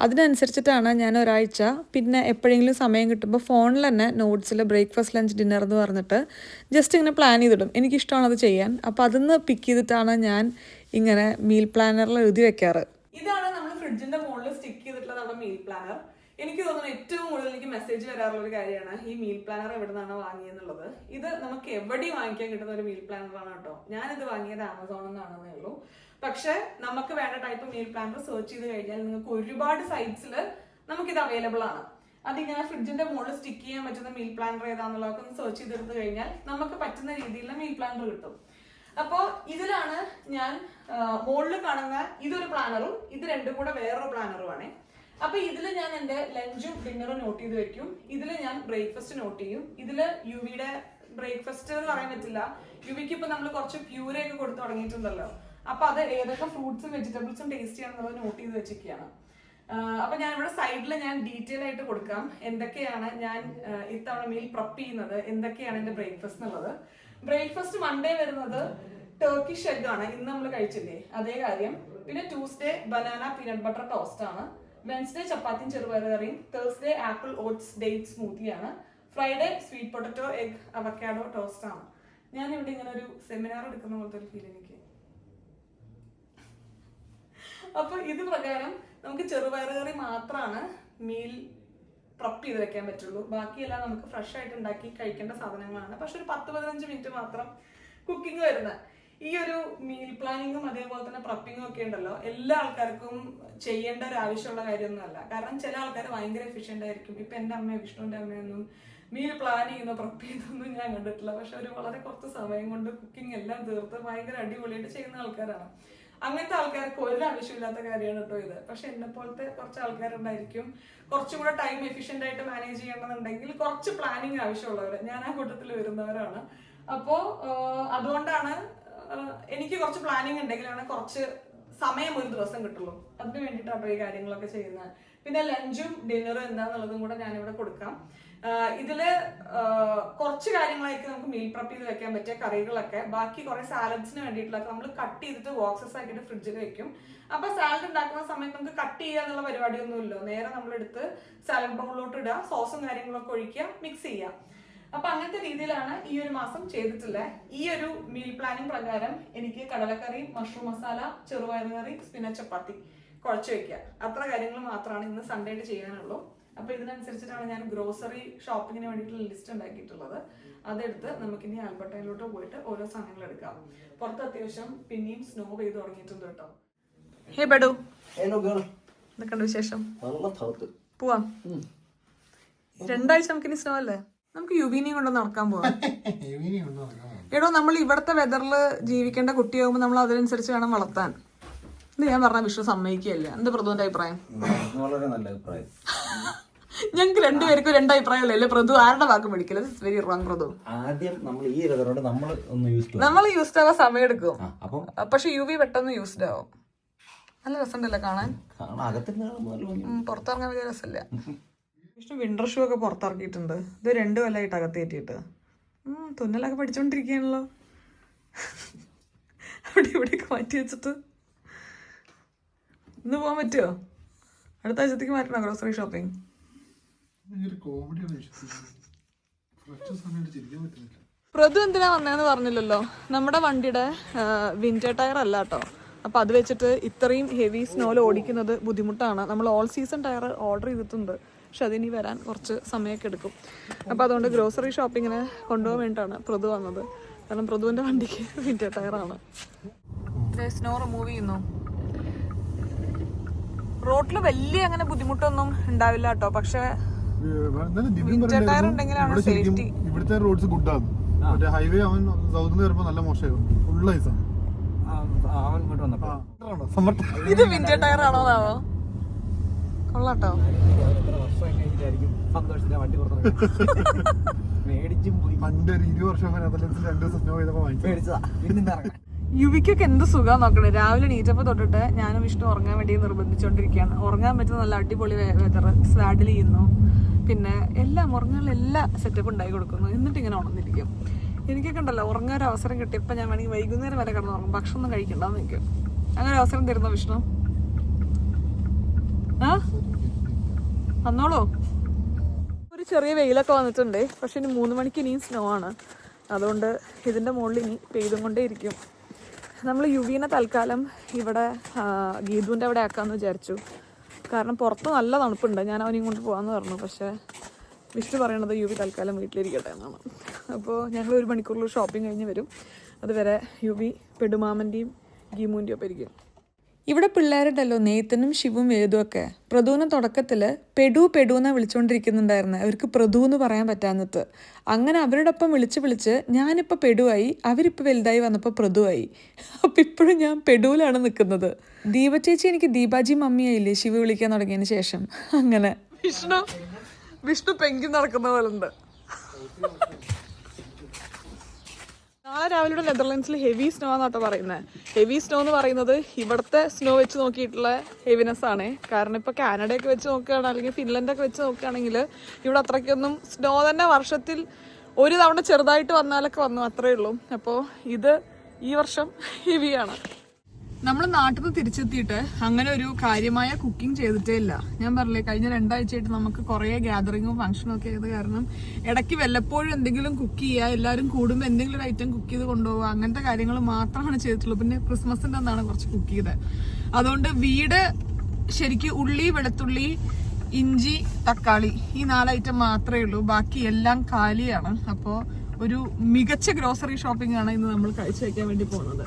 [SPEAKER 1] അതിനനുസരിച്ചിട്ടാണ് ഞാൻ ഒരാഴ്ച പിന്നെ എപ്പോഴെങ്കിലും സമയം കിട്ടുമ്പോൾ ഫോണിൽ തന്നെ നോട്ട്സിൽ ബ്രേക്ക്ഫാസ്റ്റ് ലഞ്ച് ഡിന്നർ എന്ന് പറഞ്ഞിട്ട് ജസ്റ്റ് ഇങ്ങനെ പ്ലാൻ ചെയ്തിടും. എനിക്കിഷ്ടമാണ് അത് ചെയ്യാൻ. അപ്പോൾ അതിന്ന് പിക്ക് ചെയ്തിട്ടാണ് ഞാൻ ഇങ്ങനെ മീൽ പ്ലാനറിൽ എഴുതി വെക്കാറ്. ഇതാണ് നമ്മൾ ഫ്രിഡ്ജിൻ്റെ മുകളിൽ സ്റ്റിക്ക് ചെയ്തിട്ടുള്ള നമ്മുടെ മീൽ പ്ലാനർ. എനിക്ക് തോന്നുന്നു ഏറ്റവും കൂടുതൽ എനിക്ക് മെസ്സേജ് വരാറുള്ള ഒരു കാര്യമാണ് ഈ മീൽ പ്ലാനർ എവിടെ നിന്നാണ് വാങ്ങിയെന്നുള്ളത്. ഇത് നമുക്ക് എവിടെയും വാങ്ങിക്കാൻ കിട്ടുന്ന ഒരു മീൽ പ്ലാനറാണ് കേട്ടോ. ഞാനിത് വാങ്ങിയത് ആമസോണിൽ നിന്നാണെന്നേ ഉള്ളൂ. പക്ഷെ നമുക്ക് വേണ്ട ടൈപ്പ് മീൽ പ്ലാനർ സെർച്ച് ചെയ്ത് കഴിഞ്ഞാൽ നിങ്ങൾക്ക് ഒരുപാട് സൈറ്റ്സിൽ നമുക്കിത് അവൈലബിൾ ആണ്. അതിങ്ങനെ ഫ്രിഡ്ജിന്റെ മുകളിൽ സ്റ്റിക്ക് ചെയ്യാൻ പറ്റുന്ന മീൽ പ്ലാനർ ഏതാണെന്നുള്ളതൊക്കെ ഒന്ന് സെർച്ച് ചെയ്തെടുത്ത് കഴിഞ്ഞാൽ നമുക്ക് പറ്റുന്ന രീതിയിലുള്ള മീൽ പ്ലാനർ കിട്ടും. അപ്പോൾ ഇതിലാണ് ഞാൻ മുകളിൽ കാണുന്ന ഇതൊരു പ്ലാനറും ഇത് രണ്ടും കൂടെ വേറൊരു പ്ലാനറുമാണ്. അപ്പൊ ഇതിൽ ഞാൻ എന്റെ ലഞ്ചും ഡിന്നറും നോട്ട് ചെയ്ത് വെക്കും. ഇതിൽ ഞാൻ ബ്രേക്ക്ഫാസ്റ്റ് നോട്ട് ചെയ്യും. ഇതില് യുവിയുടെ ബ്രേക്ക്ഫാസ്റ്റ് എന്ന് പറയാൻ പറ്റില്ല, യുവിക്ക് ഇപ്പൊ നമ്മൾ കുറച്ച് പ്യൂരൊക്കെ കൊടുത്തു തുടങ്ങിയിട്ടുണ്ടല്ലോ. അപ്പൊ അത് ഏതൊക്കെ ഫ്രൂട്ട്സും വെജിറ്റബിൾസും ടേസ്റ്റ് ചെയ്യാന്നുള്ളത് നോട്ട് ചെയ്ത് വെച്ചിരിക്കുകയാണ്. അപ്പൊ ഞാൻ ഇവിടെ സൈഡിൽ ഞാൻ ഡീറ്റെയിൽ ആയിട്ട് കൊടുക്കാം എന്തൊക്കെയാണ് ഞാൻ ഇത്തവണ മീൽ പ്രപ്പ് ചെയ്യുന്നത്, എന്തൊക്കെയാണ് എന്റെ ബ്രേക്ക്ഫാസ്റ്റ് എന്നുള്ളത്. ബ്രേക്ക്ഫാസ്റ്റ് മൺഡേ വരുന്നത് ടർക്കിഷ് എഗ് ആണ്, ഇന്ന് നമ്മൾ കഴിച്ചില്ലേ അതേ കാര്യം. പിന്നെ Tuesday banana peanut butter toast ആണ്. വെൻസ്ഡേ ചപ്പാത്തിയും ചെറുപയർ കറിയും. Thursday apple oats date smoothie ആണ്. Friday sweet potato egg avocado toast ആണ്. ഞാൻ ഇവിടെ ഇങ്ങനെ ഒരു സെമിനാർ എടുക്കുന്ന പോലത്തെ ഒരു ഫീൽ എനിക്ക്. അപ്പൊ ഇത് പ്രകാരം നമുക്ക് ചെറുപയർ കറി മാത്രമാണ് മീൽ പ്രപ്പ് ചെയ്ത് വെക്കാൻ പറ്റുള്ളൂ. ബാക്കിയെല്ലാം നമുക്ക് ഫ്രഷ് ആയിട്ട് ഉണ്ടാക്കി കഴിക്കേണ്ട സാധനങ്ങളാണ്. പക്ഷെ ഒരു 10-15 മിനിറ്റ് മാത്രം കുക്കിംഗ് വരുന്നത്. ഈ ഒരു മീൽ പ്ലാനിങ്ങും അതേപോലെ തന്നെ പ്രപ്പിങ്ങും ഒക്കെ ഉണ്ടല്ലോ, എല്ലാ ആൾക്കാർക്കും ചെയ്യേണ്ട ഒരു ആവശ്യമുള്ള കാര്യമൊന്നുമല്ല. കാരണം ചില ആൾക്കാർ ഭയങ്കര എഫിഷ്യന്റ് ആയിരിക്കും. ഇപ്പൊ എന്റെ അമ്മ വിഷ്ണുവിന്റെ അമ്മയൊന്നും മീൽ പ്ലാൻ ചെയ്യുന്ന പ്രപ്പ് ചെയ്തൊന്നും ഞാൻ കണ്ടിട്ടില്ല. പക്ഷെ ഒരു വളരെ കുറച്ച് സമയം കൊണ്ട് കുക്കിംഗ് എല്ലാം തീർത്ത് ഭയങ്കര അടിപൊളിയായിട്ട് ചെയ്യുന്ന ആൾക്കാരാണ്. അങ്ങനത്തെ ആൾക്കാർക്ക് ഒരു ആവശ്യമില്ലാത്ത കാര്യമാണ് കേട്ടോ ഇത്. പക്ഷെ എന്നെ പോലത്തെ കുറച്ച് ആൾക്കാരുണ്ടായിരിക്കും കുറച്ചും കൂടെ ടൈം എഫിഷ്യന്റ് ആയിട്ട് മാനേജ് ചെയ്യണമെന്നുണ്ടെങ്കിൽ കുറച്ച് പ്ലാനിങ് ആവശ്യമുള്ളവർ. ഞാൻ ആ കൂട്ടത്തിൽ വരുന്നവരാണ്. അപ്പോ അതുകൊണ്ടാണ് എനിക്ക് കുറച്ച് പ്ലാനിങ് ഉണ്ടെങ്കിലാണ് കുറച്ച് സമയം ഒരു ദിവസം കിട്ടുള്ളൂ. അതിന് വേണ്ടിയിട്ടാട്ടോ ഈ കാര്യങ്ങളൊക്കെ ചെയ്യുന്നത്. പിന്നെ ലഞ്ചും ഡിന്നറും എന്താന്നുള്ളതും കൂടെ ഞാനിവിടെ കൊടുക്കാം. ഇതില് കുറച്ച് കാര്യങ്ങളായിരിക്കും നമുക്ക് മീൽ പ്രപ്പ് ചെയ്ത് വെക്കാൻ പറ്റിയ കറികളൊക്കെ. ബാക്കി കുറെ സാലഡ്സിന് വേണ്ടിയിട്ടുള്ളതൊക്കെ നമ്മൾ കട്ട് ചെയ്തിട്ട് ബോക്സസ് ആക്കിയിട്ട് ഫ്രിഡ്ജിൽ വെക്കും. അപ്പൊ സാലഡ് ഉണ്ടാക്കുന്ന സമയത്ത് നമുക്ക് കട്ട് ചെയ്യുക എന്നുള്ള പരിപാടിയൊന്നും ഇല്ലോ. നേരെ നമ്മളെടുത്ത് സാലഡ് ബൗളിലോട്ട് ഇടുക, സോസും കാര്യങ്ങളൊക്കെ ഒഴിക്കുക, മിക്സ് ചെയ്യുക. അപ്പൊ അങ്ങനത്തെ രീതിയിലാണ് ഈ ഒരു മാസം ചെയ്തിട്ടുള്ളത്. ഈ ഒരു മീൽ പ്ലാനിങ് പ്രകാരം എനിക്ക് കടലക്കറി, മഷ്റൂം മസാല, ചെറുപയർ കറി, സ്പിനച്ച് ചപ്പാത്തി കുഴച്ച് വെക്കുക. അത്ര കാര്യങ്ങൾ മാത്രമാണ് ഇന്ന് സൺഡേ ആയിട്ട് ചെയ്യാനുള്ളൂ. അപ്പൊ ഇതിനനുസരിച്ചിട്ടാണ് ഞാൻ ഗ്രോസറി ഷോപ്പിങ്ങിന് വേണ്ടിയിട്ടുള്ള ലിസ്റ്റ് ഉണ്ടാക്കിയിട്ടുള്ളത്. അതെടുത്ത് നമുക്കിനി ആൽബർട്ടയിലോട്ട് പോയിട്ട് ഓരോ സാധനങ്ങൾ എടുക്കാം. പുറത്ത് അത്യാവശ്യം പിന്നെയും സ്നോ പെയ്ത് തുടങ്ങിയിട്ടുണ്ട് കേട്ടോ. ഹേ ബഡു, എന്തൊക്കെയുണ്ട് വിശേഷം? പോവാം. 2 ആഴ്ച നമുക്കിനി സ്നോ അല്ലേ? നമുക്ക് യുവിനെയും കൊണ്ട് നടക്കാൻ പോവാം. എടോ, നമ്മൾ ഇവിടത്തെ വെതറിൽ ജീവിക്കേണ്ട കുട്ടിയാകുമ്പോൾ നമ്മൾ അതിനനുസരിച്ച് വേണം വളർത്താൻ. ഇത് ഞാൻ പറഞ്ഞ വിഷ്ണു സമ്മതിക്കുകയല്ലേ? എന്താ പ്രതുവിന്റെ അഭിപ്രായം?
[SPEAKER 2] വളരെ നല്ല അഭിപ്രായം.
[SPEAKER 1] ഞങ്ങൾക്ക് 2 പേർക്കും 2 അഭിപ്രായമല്ലേ? പ്രതു ആരുടെ വാക്ക് പഠിക്കില്ല. Very wrong പ്രതു.
[SPEAKER 2] ആദ്യം നമ്മൾ ഈ വെതറോട് നമ്മൾ
[SPEAKER 1] യൂസ്ഡ് ആവാൻ സമയം എടുക്കും. പക്ഷെ യുവി പെട്ടെന്ന് യൂസ്ഡ് ആവും. നല്ല രസമുണ്ടല്ലേ കാണാൻ? പുറത്തിറങ്ങാൻ വലിയ രസമില്ല. വിഷ്ണു വിന്റർ ഷൂ ഒക്കെ പുറത്തിറക്കിയിട്ടുണ്ട്. ഇത് 2 കൊല്ലമായിട്ട് അകത്ത് കയറ്റിയിട്ട് തുന്നലൊക്കെ പഠിച്ചോണ്ടിരിക്കുകയാണല്ലോ. അവിടെ ഇവിടെയൊക്കെ മാറ്റി വെച്ചിട്ട് ഇന്ന് പോകാൻ പറ്റുമോ? അടുത്ത ആഴ്ചത്തേക്ക് മാറ്റണോ ഗ്രോസറി ഷോപ്പിംഗ്? പ്രതു എന്തിനാ വന്നതെന്ന് പറഞ്ഞില്ലല്ലോ. നമ്മുടെ വണ്ടിയുടെ വിന്റർ ടയർ അല്ല കേട്ടോ. അപ്പോൾ അത് വെച്ചിട്ട് ഇത്രയും ഹെവി സ്നോയിൽ ഓടിക്കുന്നത് ബുദ്ധിമുട്ടാണ്. നമ്മൾ ഓൾ സീസൺ ടയർ ഓർഡർ ചെയ്തിട്ടുണ്ട്. പക്ഷെ അതിനി വരാൻ കുറച്ച് സമയമൊക്കെ എടുക്കും. അപ്പോൾ അതുകൊണ്ട് ഗ്രോസറി ഷോപ്പിങ്ങിന് കൊണ്ടുപോകാൻ വേണ്ടിയിട്ടാണ് പ്രതു വന്നത്. കാരണം പ്രതുവിൻ്റെ വണ്ടിക്ക് വിന്റർ ടയറാണ്. സ്നോ റിമൂവ് ചെയ്യുന്നു. റോഡിൽ വലിയ അങ്ങനെ ബുദ്ധിമുട്ടൊന്നും ഉണ്ടാവില്ല കേട്ടോ. പക്ഷെ
[SPEAKER 3] ഇവിടുത്തെ റോഡ്സ് ഗുഡാണ്. മറ്റേ ഹൈവേ അവൻ സൗത്ത് നിന്ന് വരുമ്പോ നല്ല മോശമായിരുന്നു. ഫുൾ ഐസാണ്.
[SPEAKER 1] ഇത് വിന്റർ ടയർ ആണോ? കൊള്ളാട്ടോ.
[SPEAKER 3] പണ്ട് ഒരു 20 വർഷം നെതർലൻഡ്സിൽ 2 ദിവസം സ്നോ ചെയ്തപ്പോ വാങ്ങിച്ചതാ.
[SPEAKER 1] യുവിക്കൊക്കെ എന്ത് സുഖം നോക്കണേ. രാവിലെ നീറ്റപ്പോ തൊട്ടിട്ട് ഞാനും വിഷ്ണു ഉറങ്ങാൻ വേണ്ടി നിർബന്ധിച്ചോണ്ടിരിക്കുകയാണ്. ഉറങ്ങാൻ പറ്റുന്ന നല്ല അടിപൊളി വെതർ, സ്വാഡിൽ ചെയ്യുന്നു, പിന്നെ എല്ലാം ഉറങ്ങാനുള്ള എല്ലാ സെറ്റപ്പ് ഉണ്ടാക്കി കൊടുക്കുന്നു. എന്നിട്ട് ഇങ്ങനെ ഉണർന്നിരിക്കും. എനിക്കൊക്കെ ഉണ്ടല്ലോ ഉറങ്ങാൻ ഒരു അവസരം കിട്ടിയപ്പോൾ ഞാൻ വേണമെങ്കിൽ വൈകുന്നേരം വരെ കിടന്ന് ഉറങ്ങും, ഭക്ഷണം ഒന്നും കഴിക്കണ്ടെന്ന് നിൽക്കും. അങ്ങനെ ഒരു അവസരം തരുന്നോ വിഷ്ണു? വന്നോളൂ. ഒരു ചെറിയ വെയിലൊക്കെ വന്നിട്ടുണ്ട്, പക്ഷെ ഇനി 3 മണിക്ക് ഇനിയും സ്നോ ആണ്. അതുകൊണ്ട് ഇതിൻ്റെ മുകളിൽ ഇനി പെയ്തും കൊണ്ടേ ഇരിക്കും. നമ്മൾ യുവീനെ തൽക്കാലം ഇവിടെ ഗീതുവിൻ്റെ അവിടെ ആക്കാമെന്ന് വിചാരിച്ചു. കാരണം പുറത്ത് നല്ല തണുപ്പുണ്ട്. ഞാൻ അവനെയും കൊണ്ട് പോകാമെന്ന് പറഞ്ഞു. പക്ഷേ വിഷ്ണു പറയണത് യുവി തൽക്കാലം വീട്ടിലിരിക്കട്ടെ എന്നാണ്. അപ്പോൾ ഞങ്ങൾ 1 മണിക്കൂറിൽ ഷോപ്പിംഗ് കഴിഞ്ഞ് വരും. അതുവരെ യുവി പെടുമാമൻ്റെയും ഗീമുവിൻ്റെയും ഒപ്പം ഇരിക്കും. ഇവിടെ പിള്ളേരുണ്ടല്ലോ, നെയ്ത്തനും ശിവും വേദും ഒക്കെ. പ്രദൂനെ തുടക്കത്തിൽ പെടു എന്നാണ് വിളിച്ചുകൊണ്ടിരിക്കുന്നുണ്ടായിരുന്നത്. അവർക്ക് പ്രദു എന്ന് പറയാൻ പറ്റാഞ്ഞിട്ട്. അങ്ങനെ അവരോടൊപ്പം വിളിച്ച് ഞാനിപ്പോൾ പെടുവായി, അവരിപ്പോൾ വലുതായി വന്നപ്പോൾ പ്രദുവായി. അപ്പം ഇപ്പോഴും ഞാൻ പെടുവിലാണ് നിൽക്കുന്നത്. ദീപ ചേച്ചി എനിക്ക് ദീപാജി മമ്മിയായില്ലേ ശിവ വിളിക്കാൻ തുടങ്ങിയതിന് ശേഷം. അങ്ങനെ വിഷ്ണു പെങ്കി നടക്കുന്ന പോലെ ഉണ്ട്. നാളെ രാവിലെ നെതർലൻഡ്സിൽ ഹെവി സ്നോ എന്നാട്ടോ പറയുന്നത്. ഹെവി സ്നോ എന്ന് പറയുന്നത് ഇവിടുത്തെ സ്നോ വെച്ച് നോക്കിയിട്ടുള്ള ഹെവിനെസ് ആണ്. കാരണം ഇപ്പോൾ കാനഡയൊക്കെ വെച്ച് നോക്കുകയാണ്, അല്ലെങ്കിൽ ഫിൻലൻഡൊക്കെ വെച്ച് നോക്കുകയാണെങ്കിൽ ഇവിടെ അത്രയ്ക്കൊന്നും സ്നോ തന്നെ വർഷത്തിൽ ഒരു തവണ ചെറുതായിട്ട് വന്നാലൊക്കെ വന്നു, അത്രയേ ഉള്ളൂ. അപ്പോൾ ഇത് ഈ വർഷം ഹെവിയാണ്. നമ്മൾ നാട്ടിൽ നിന്ന് തിരിച്ചെത്തിയിട്ട് അങ്ങനെ ഒരു കാര്യമായ കുക്കിംഗ് ചെയ്തിട്ടേ ഇല്ല. ഞാൻ പറഞ്ഞില്ലേ, കഴിഞ്ഞ 2 ആഴ്ചയായിട്ട് നമുക്ക് കുറേ ഗ്യാതറിങ്ങും ഫംഗ്ഷനും ഒക്കെ ആയത് കാരണം ഇടയ്ക്ക് വല്ലപ്പോഴും എന്തെങ്കിലും കുക്ക് ചെയ്യുക, എല്ലാവരും കൂടുമ്പോൾ എന്തെങ്കിലും ഒരു ഐറ്റം കുക്ക് ചെയ്ത് കൊണ്ടുപോകുക, അങ്ങനത്തെ കാര്യങ്ങൾ മാത്രമാണ് ചെയ്തിട്ടുള്ളൂ. പിന്നെ ക്രിസ്മസിൻ്റെ അന്നാണ് കുറച്ച് കുക്ക് ചെയ്തത്. അതുകൊണ്ട് വീട് ശരിക്കും ഉള്ളി, വെളുത്തുള്ളി, ഇഞ്ചി, തക്കാളി ഈ 4 ഐറ്റം മാത്രമേ ഉള്ളൂ. ബാക്കി എല്ലാം കാലിയാണ്. അപ്പോൾ ഒരു മികച്ച ഗ്രോസറി ഷോപ്പിംഗ് ആണ് ഇന്ന് നമ്മൾ കഴിച്ചു വയ്ക്കാൻ വേണ്ടി പോകുന്നത്.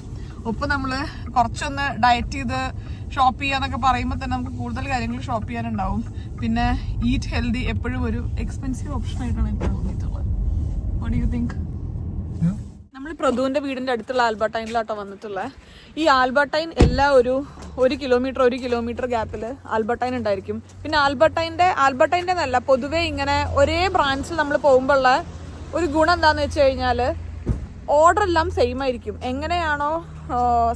[SPEAKER 1] ഒപ്പം നമ്മൾ കുറച്ചൊന്ന് ഡയറ്റ് ചെയ്ത് ഷോപ്പ് ചെയ്യാന്നൊക്കെ പറയുമ്പോൾ തന്നെ നമുക്ക് കൂടുതൽ കാര്യങ്ങൾ ഷോപ്പ് ചെയ്യാനുണ്ടാവും. പിന്നെ ഈറ്റ് ഹെൽത്തി എപ്പോഴും ഒരു എക്സ്പെൻസീവ് ഓപ്ഷൻ ആയിട്ടാണ് എനിക്ക് തോന്നിയിട്ടുള്ളത്. What do you think? നമ്മൾ പ്രദുവിൻ്റെ വീടിൻ്റെ അടുത്തുള്ള ആൽബർട്ടൈനിലാട്ടോ വന്നിട്ടുള്ളത്. ഈ ആൽബർട്ടൈൻ എല്ലാ ഒരു കിലോമീറ്റർ ഗ്യാപ്പിൽ ആൽബർട്ടൈൻ ഉണ്ടായിരിക്കും. പിന്നെ ആൽബർട്ടൈൻ്റെ എന്നല്ല, പൊതുവേ ഇങ്ങനെ ഒരേ ബ്രാഞ്ചിൽ നമ്മൾ പോകുമ്പോഴുള്ള ഒരു ഗുണം എന്താണെന്ന് വെച്ച് കഴിഞ്ഞാൽ ഓർഡർ എല്ലാം സെയിം ആയിരിക്കും. എങ്ങനെയാണോ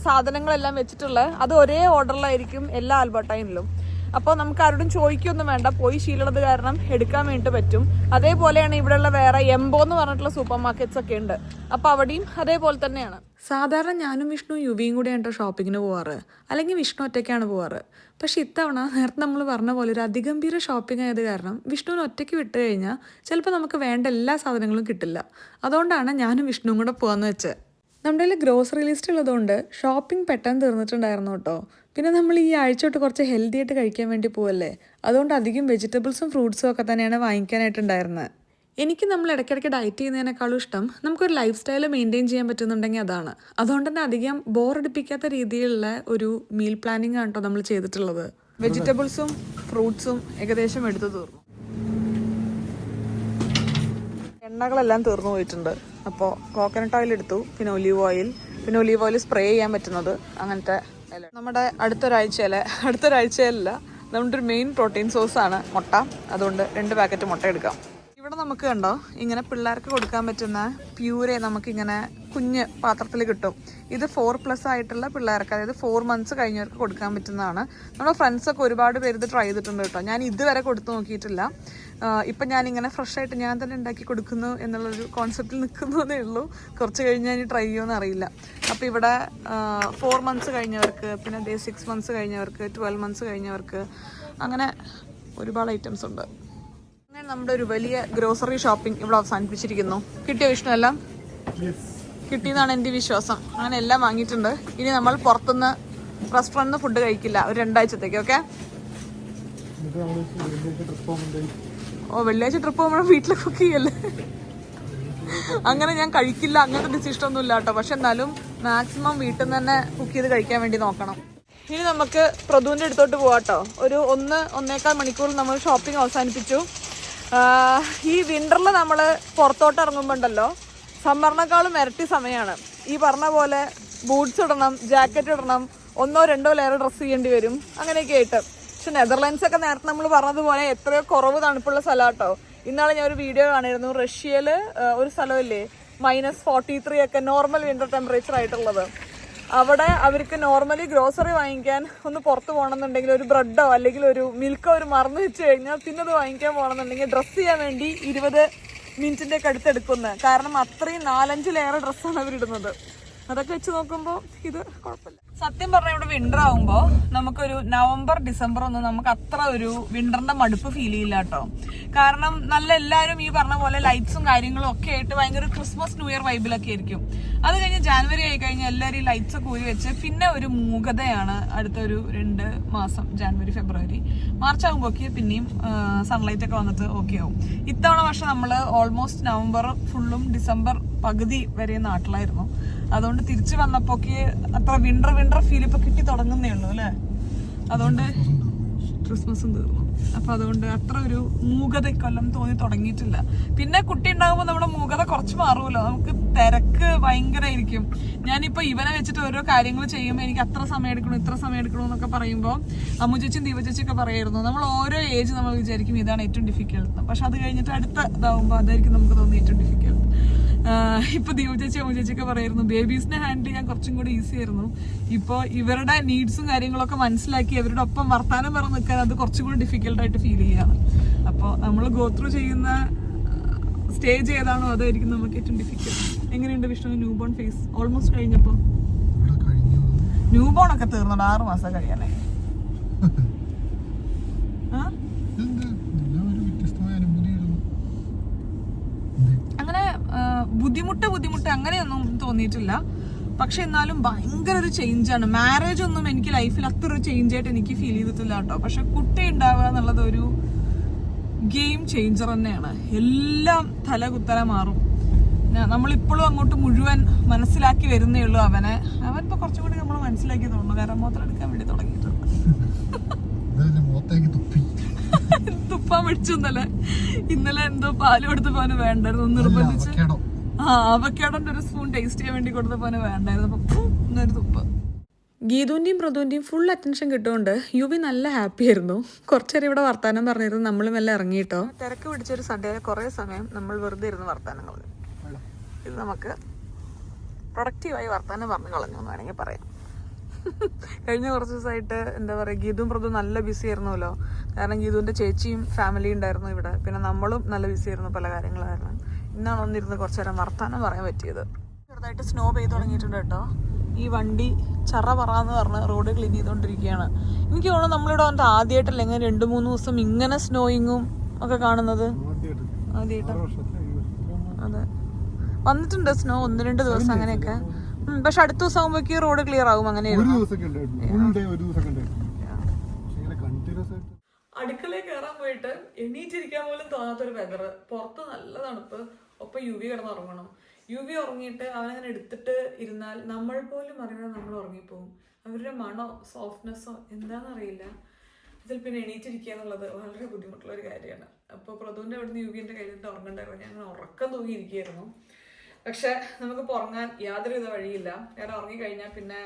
[SPEAKER 1] സാധനങ്ങളെല്ലാം വെച്ചിട്ടുള്ളത് അത് ഒരേ ഓർഡറിലായിരിക്കും എല്ലാ ആൽബർട്ടൈനിലും. അപ്പോൾ നമുക്ക് ആരോടും ചോദിക്കൊന്നും വേണ്ട, പോയി ശീലമുള്ളത് കാരണം എടുക്കാൻ വേണ്ടിയിട്ട് പറ്റും. അതേപോലെയാണ് ഇവിടെയുള്ള വേറെ എംബോ എന്ന് പറഞ്ഞിട്ടുള്ള സൂപ്പർ മാർക്കറ്റ്സ് ഒക്കെ ഉണ്ട്. അപ്പോൾ അവിടെയും അതേപോലെ തന്നെയാണ്. സാധാരണ ഞാനും വിഷ്ണു യുവിയും കൂടെയാണ് കേട്ടോ ഷോപ്പിങ്ങിന് പോവാറ്, അല്ലെങ്കിൽ വിഷ്ണു ഒറ്റയ്ക്കാണ് പോവാറ്. പക്ഷെ ഇത്തവണ നേരത്തെ നമ്മൾ പറഞ്ഞ പോലെ ഒരു അതിഗംഭീര ഷോപ്പിംഗ് ആയത് കാരണം വിഷ്ണുവിന് ഒറ്റയ്ക്ക് വിട്ട് കഴിഞ്ഞാൽ ചിലപ്പോൾ നമുക്ക് വേണ്ട എല്ലാ സാധനങ്ങളും കിട്ടില്ല. അതുകൊണ്ടാണ് ഞാനും വിഷ്ണുവും കൂടെ പോകാമെന്ന് വെച്ചത്. നമ്മുടെ കയ്യിൽ ഗ്രോസറി ലിസ്റ്റ് ഉള്ളതുകൊണ്ട് ഷോപ്പിംഗ് പെട്ടെന്ന് തീർന്നിട്ടുണ്ടായിരുന്നു കേട്ടോ. പിന്നെ നമ്മൾ ഈ ആഴ്ച തൊട്ട് കുറച്ച് ഹെൽത്തി ആയിട്ട് കഴിക്കാൻ വേണ്ടി പോവല്ലേ, അതുകൊണ്ട് അധികം വെജിറ്റബിൾസും ഫ്രൂട്ട്സും ഒക്കെ തന്നെയാണ് വാങ്ങിക്കാനായിട്ടുണ്ടായിരുന്നത്. എനിക്ക് നമ്മൾ ഇടയ്ക്കിടയ്ക്ക് ഡയറ്റ് ചെയ്യുന്നതിനേക്കാളും ഇഷ്ടം നമുക്കൊരു ലൈഫ് സ്റ്റൈൽ മെയിൻറ്റെയിൻ ചെയ്യാൻ പറ്റുന്നുണ്ടെങ്കിൽ അതാണ്. അതുകൊണ്ട് തന്നെ അധികം ബോറടിപ്പിക്കാത്ത രീതിയിലുള്ള ഒരു മീൽ പ്ലാനിങ് ആണ് കേട്ടോ നമ്മൾ ചെയ്തിട്ടുള്ളത്. വെജിറ്റബിൾസും ഫ്രൂട്ട്സും ഏകദേശം എടുത്തു തീർന്നു. എണ്ണകളെല്ലാം തീർന്നു പോയിട്ടുണ്ട്. അപ്പോൾ കോക്കനട്ട് ഓയിൽ എടുത്തു, പിന്നെ ഒലീവ് ഓയിൽ സ്പ്രേ ചെയ്യാൻ പറ്റുന്നത് അങ്ങനത്തെ. നമ്മുടെ അടുത്തൊരാഴ്ചയല്ല നമ്മുടെ ഒരു മെയിൻ പ്രോട്ടീൻ സോഴ്സാണ് മുട്ട. അതുകൊണ്ട് 2 പാക്കറ്റ് മുട്ട എടുക്കാം. ഇവിടെ നമുക്ക് കണ്ടോ ഇങ്ങനെ പിള്ളേർക്ക് കൊടുക്കാൻ പറ്റുന്ന പ്യൂരെ നമുക്കിങ്ങനെ കുഞ്ഞ് പാത്രത്തിൽ കിട്ടും. ഇത് 4+ ആയിട്ടുള്ള പിള്ളേർക്ക്, അതായത് 4 മന്ത്സ് കഴിഞ്ഞവർക്ക് കൊടുക്കാൻ പറ്റുന്നതാണ്. നമ്മുടെ ഫ്രണ്ട്സൊക്കെ ഒരുപാട് പേര് ഇത് ട്രൈ ചെയ്തിട്ടുണ്ട് കേട്ടോ. ഞാൻ ഇതുവരെ കൊടുത്തു നോക്കിയിട്ടില്ല. ഇപ്പം ഞാനിങ്ങനെ ഫ്രഷായിട്ട് ഞാൻ തന്നെ ഉണ്ടാക്കി കൊടുക്കുന്നു എന്നുള്ളൊരു കോൺസെപ്റ്റിൽ നിൽക്കുന്നതേ ഉള്ളൂ. കുറച്ച് കഴിഞ്ഞ് ഞാൻ ട്രൈ ചെയ്യുമെന്ന് അറിയില്ല. അപ്പോൾ ഇവിടെ 4 മന്ത്സ് കഴിഞ്ഞവർക്ക്, പിന്നെ 6 മന്ത്സ് കഴിഞ്ഞവർക്ക്, 12 മന്ത്സ് കഴിഞ്ഞവർക്ക്, അങ്ങനെ ഒരുപാട് ഐറ്റംസ് ഉണ്ട്. അങ്ങനെ നമ്മുടെ ഒരു വലിയ ഗ്രോസറി ഷോപ്പിംഗ് ഇവിടെ അവസാനിപ്പിച്ചിരിക്കുന്നു. കിട്ടിയ വിഷ്ണു എല്ലാം കിട്ടിയെന്നാണ് എൻ്റെ വിശ്വാസം. അങ്ങനെ എല്ലാം വാങ്ങിയിട്ടുണ്ട്. ഇനി നമ്മൾ പുറത്തുനിന്ന് റെസ്റ്റോറൻറ്റിൽ ഫുഡ് കഴിക്കില്ല ഒരു 2 ആഴ്ചത്തേക്ക്. ഓക്കെ? വെള്ളിയാഴ്ച ട്രിപ്പ് പോകുമ്പോൾ വീട്ടിൽ കുക്ക് ചെയ്യല്ലേ? അങ്ങനെ ഞാൻ കഴിക്കില്ല, അങ്ങനത്തെ ഡിസിഷൻ ഒന്നും ഇല്ല കേട്ടോ. പക്ഷെ എന്നാലും മാക്സിമം വീട്ടിൽ നിന്ന് തന്നെ കുക്ക് ചെയ്ത് കഴിക്കാൻ വേണ്ടി നോക്കണം. ഇനി നമുക്ക് പ്രദുവിൻ്റെ അടുത്തോട്ട് പോകാം കേട്ടോ. ഒരു 1-1.25 മണിക്കൂർ നമ്മൾ ഷോപ്പിംഗ് അവസാനിപ്പിച്ചു. ഈ വിന്ററിൽ നമ്മൾ പുറത്തോട്ട് ഇറങ്ങുമ്പോൾ ഉണ്ടല്ലോ സമ്മറിനേക്കാളും ഇരട്ടി സമയമാണ്. ഈ പറഞ്ഞ പോലെ ബൂട്ട്സ് ഇടണം, ജാക്കറ്റ് ഇടണം, 1-2 ലെയർ ഡ്രസ്സ് ചെയ്യേണ്ടി വരും, അങ്ങനെയൊക്കെ ആയിട്ട്. പക്ഷെ നെതർലാൻഡ്സ് ഒക്കെ നേരത്തെ നമ്മൾ പറഞ്ഞതുപോലെ എത്രയോ കുറവ് തണുപ്പുള്ള സ്ഥലമാട്ടോ. ഇന്നാളെ ഞാൻ ഒരു വീഡിയോ കാണിയിരുന്നു, റഷ്യയിൽ ഒരു സ്ഥലമില്ലേ -43 ഒക്കെ നോർമൽ വിന്റർ ടെമ്പറേച്ചർ ആയിട്ടുള്ളത്. അവിടെ അവർക്ക് നോർമലി ഗ്രോസറി വാങ്ങിക്കാൻ ഒന്ന് പുറത്ത് പോകണമെന്നുണ്ടെങ്കിൽ ഒരു ബ്രെഡോ അല്ലെങ്കിൽ ഒരു മിൽക്കോ ഒരു മറന്നു വെച്ച് കഴിഞ്ഞാൽ പിന്നെ അത് വാങ്ങിക്കാൻ പോകണമെന്നുണ്ടെങ്കിൽ ഡ്രസ്സ് ചെയ്യാൻ വേണ്ടി 20 മിനിറ്റിൻ്റെ ഒക്കെ അടുത്തെടുക്കുന്നത്. കാരണം അത്രയും 4-5 ലെയർ ഡ്രസ്സാണ് അവരിടുന്നത്. അതൊക്കെ വെച്ച് നോക്കുമ്പോൾ ഇത് കുഴപ്പമില്ല. സത്യം പറഞ്ഞാൽ ഇവിടെ വിന്റർ ആകുമ്പോൾ നമുക്കൊരു നവംബർ ഡിസംബർ ഒന്നും നമുക്ക് അത്ര ഒരു വിന്ററിന്റെ മടുപ്പ് ഫീൽ ചെയ്യില്ല കേട്ടോ. കാരണം നല്ല എല്ലാവരും ഈ പറഞ്ഞ പോലെ ലൈറ്റ്സും കാര്യങ്ങളും ഒക്കെ ആയിട്ട് ഭയങ്കര ക്രിസ്മസ് ന്യൂ ഇയർ വൈബിലൊക്കെ ആയിരിക്കും. അത് കഴിഞ്ഞ് ജാനുവരി ആയി കഴിഞ്ഞാൽ എല്ലാവരും ഈ ലൈറ്റ്സ് ഒക്കെ ഊരി വെച്ച് പിന്നെ ഒരു മൂകതയാണ് അടുത്തൊരു 2 മാസം, ജാനുവരി ഫെബ്രുവരി. മാർച്ച് ആകുമ്പോഴേക്ക് പിന്നെയും സൺലൈറ്റ് ഒക്കെ വന്നിട്ട് ഓക്കെ ആവും. ഇത്തവണ പക്ഷെ നമ്മൾ ഓൾമോസ്റ്റ് നവംബർ ഫുള്ളും ഡിസംബർ പകുതി വരെ നാട്ടിലായിരുന്നു. അതുകൊണ്ട് തിരിച്ചു വന്നപ്പോക്ക് അത്ര വിന്റർ ഫീൽ ഇപ്പൊ കിട്ടി തുടങ്ങുന്നേ ഉള്ളൂ അല്ലേ. അതുകൊണ്ട് ക്രിസ്മസും തീർന്നു. അപ്പൊ അതുകൊണ്ട് അത്ര ഒരു മൂകത കൊല്ലം തോന്നി തുടങ്ങിയിട്ടില്ല. പിന്നെ കുട്ടി ഉണ്ടാകുമ്പോൾ നമ്മുടെ മൂകത കുറച്ച് മാറുമല്ലോ, നമുക്ക് തിരക്ക് ഭയങ്കരമായിരിക്കും. ഞാനിപ്പോ ഇവനെ വെച്ചിട്ട് ഓരോ കാര്യങ്ങൾ ചെയ്യുമ്പോൾ എനിക്ക് അത്ര സമയം എടുക്കണം, ഇത്ര സമയം എടുക്കണം എന്നൊക്കെ പറയുമ്പോൾ അമ്മു ചേച്ചിയും ദീപ ചേച്ചിയൊക്കെ പറയായിരുന്നു, നമ്മൾ ഓരോ ഏജ് നമ്മൾ വിചാരിക്കും ഇതാണ് ഏറ്റവും ഡിഫിക്കൽട്ട്, പക്ഷെ അത് കഴിഞ്ഞിട്ട് അടുത്ത ഇതാവുമ്പോൾ അതായിരിക്കും നമുക്ക് തോന്നുന്നത് ഏറ്റവും ഡിഫിക്കൽട്ട്. ഇപ്പൊ ദീപ ചേച്ചി അമ്മു ചേച്ചിയൊക്കെ പറയായിരുന്നു ബേബീസിനെ ഹാൻഡിൽ ചെയ്യാൻ കുറച്ചും കൂടി ഈസി ആയിരുന്നു. ഇപ്പോൾ ഇവരുടെ നീഡ്സും കാര്യങ്ങളൊക്കെ മനസ്സിലാക്കി അവരുടെ ഒപ്പം വർത്താനം പറഞ്ഞ് നിൽക്കാൻ അത് കുറച്ചും കൂടി ഡിഫിക്കൽട്ടായിട്ട് ഫീൽ ചെയ്യാണ്. അപ്പോൾ നമ്മൾ ഗോ ത്രൂ ചെയ്യുന്ന സ്റ്റേജ് ഏതാണോ അതായിരിക്കും നമുക്ക് ഏറ്റവും ഡിഫിക്കൽട്ട്. എങ്ങനെയുണ്ട് Vishnu new born phase? Almost കഴിഞ്ഞപ്പോൾ ന്യൂ ബോൺ ഒക്കെ തീർന്നുണ്ട്, 6 മാസം കഴിയാനായി. അങ്ങനെ ബുദ്ധിമുട്ട് അങ്ങനെയൊന്നും തോന്നിയിട്ടില്ല. പക്ഷെ എന്നാലും ഭയങ്കര ഒരു ചേഞ്ചാണ്. മാരേജ് ഒന്നും എനിക്ക് ലൈഫിൽ അത്ര ഒരു ചേഞ്ച് ആയിട്ട് എനിക്ക് ഫീൽ ചെയ്തിട്ടില്ല കേട്ടോ. പക്ഷെ കുട്ടി ഉണ്ടാവുക എന്നുള്ളത് ഒരു ഗെയിം ചേഞ്ചർ തന്നെയാണ്. എല്ലാം തല കുത്തല മാറും. നമ്മളിപ്പോഴും അങ്ങോട്ട് മുഴുവൻ മനസ്സിലാക്കി വരുന്നേ ഉള്ളൂ അവനെ. അവൻ ഇപ്പൊ കുറച്ചും കൂടി നമ്മൾ മനസ്സിലാക്കി തോന്നുന്നു, കാരണം മൂത്രം എടുക്കാൻ വേണ്ടി തുടങ്ങിയിട്ടുണ്ട്. തുപ്പാൻ പിടിച്ചു ഇന്നലെ എന്തോ പാല് കൊടുത്തപ്പോ അവന് വേണ്ടായിരുന്നു, നിർബന്ധിച്ച് അവക്കാടോന്റെ ഒരു സ്പൂൺ ടേസ്റ്റ് ചെയ്യാൻ വേണ്ടി കൊടുത്തപ്പോ അവന് വേണ്ടായിരുന്നു. അപ്പൊ ഇന്നൊരു തുപ്പ്. ഗീതുവിൻ്റെയും പ്രതുവിൻ്റെയും ഫുൾ അറ്റൻഷൻ കിട്ടുകൊണ്ട് യുവി നല്ല ഹാപ്പി ആയിരുന്നു. കുറച്ചേരം ഇവിടെ വർത്താനം പറഞ്ഞിരുന്നു, നമ്മളും എല്ലാം ഇറങ്ങിയിട്ടോ. തിരക്ക് പിടിച്ചൊരു സൺഡേ കുറേ സമയം നമ്മൾ വെറുതെ ഇരുന്ന് വർത്താനം കളഞ്ഞു. ഇത് നമുക്ക് പ്രൊഡക്റ്റീവായി വർത്താനം പറഞ്ഞു കളഞ്ഞു എന്ന് വേണമെങ്കിൽ പറയാം. കഴിഞ്ഞ കുറച്ച് ദിവസമായിട്ട് എന്താ പറയുക, ഗീതുവും പ്രതുവും നല്ല ബിസി ആയിരുന്നല്ലോ. കാരണം ഗീതുവിൻ്റെ ചേച്ചിയും ഫാമിലിയും ഉണ്ടായിരുന്നു ഇവിടെ. പിന്നെ നമ്മളും നല്ല ബിസി ആയിരുന്നു പല കാര്യങ്ങളായിരുന്നു. ഇന്നാണ് ഒന്നിരുന്ന് കുറച്ചു നേരം വർത്താനം പറയാൻ പറ്റിയത്. ചെറുതായിട്ട് സ്നോ പെയ്ത് തുടങ്ങിയിട്ടുണ്ട് കേട്ടോ. ഈ വണ്ടി ചറ പറന്ന് പറഞ്ഞ് റോഡ് ക്ലീൻ ചെയ്തുകൊണ്ടിരിക്കുകയാണ്. എനിക്ക് തോന്നുന്നു നമ്മളിവിടെ വന്നിട്ട് ആദ്യമായിട്ടല്ല ഇങ്ങനെ 2-3 ദിവസം ഇങ്ങനെ സ്നോയിങ്ങും ഒക്കെ കാണുന്നത്. ആദ്യമായിട്ടാണ്. അതെ, വന്നിട്ടുണ്ട് സ്നോ 1-2 ദിവസം അങ്ങനെയൊക്കെ. പക്ഷെ അടുത്ത ദിവസം ആകുമ്പോഴേക്ക് റോഡ് ക്ലിയർ ആകും. അങ്ങനെയായിരുന്നു. അടുക്കളയിൽ കയറാൻ പോയിട്ട് എണീറ്റിരിക്കാൻ പോലും തോന്നാത്തൊരു വെതർ. പുറത്ത് നല്ല തണുപ്പ്, ഒപ്പം യുവി കിടന്നുറങ്ങണം. യുവി ഉറങ്ങിയിട്ട് അവനങ്ങനെ എടുത്തിട്ട് ഇരുന്നാൽ നമ്മൾ പോലും അറിയാതെ നമ്മൾ ഉറങ്ങിപ്പോവും. അവരുടെ മണോ സോഫ്റ്റ്നെസ്സോ എന്താണെന്നറിയില്ല. അതിൽ പിന്നെ എണീറ്റിരിക്കുക എന്നുള്ളത് വളരെ ബുദ്ധിമുട്ടുള്ള ഒരു കാര്യമാണ്. അപ്പോൾ പ്രതുവിൻ്റെ അവിടുന്ന് യുവിൻ്റെ കയ്യിലിട്ട് ഉറങ്ങണ്ടായിരുന്നു. ഞാൻ അങ്ങനെ ഉറക്കം തൂങ്ങിയിരിക്കുകയായിരുന്നു. പക്ഷെ നമുക്ക് ഉറങ്ങാൻ യാതൊരുവിധ വഴിയില്ല. കാരണം ഉറങ്ങിക്കഴിഞ്ഞാൽ പിന്നെ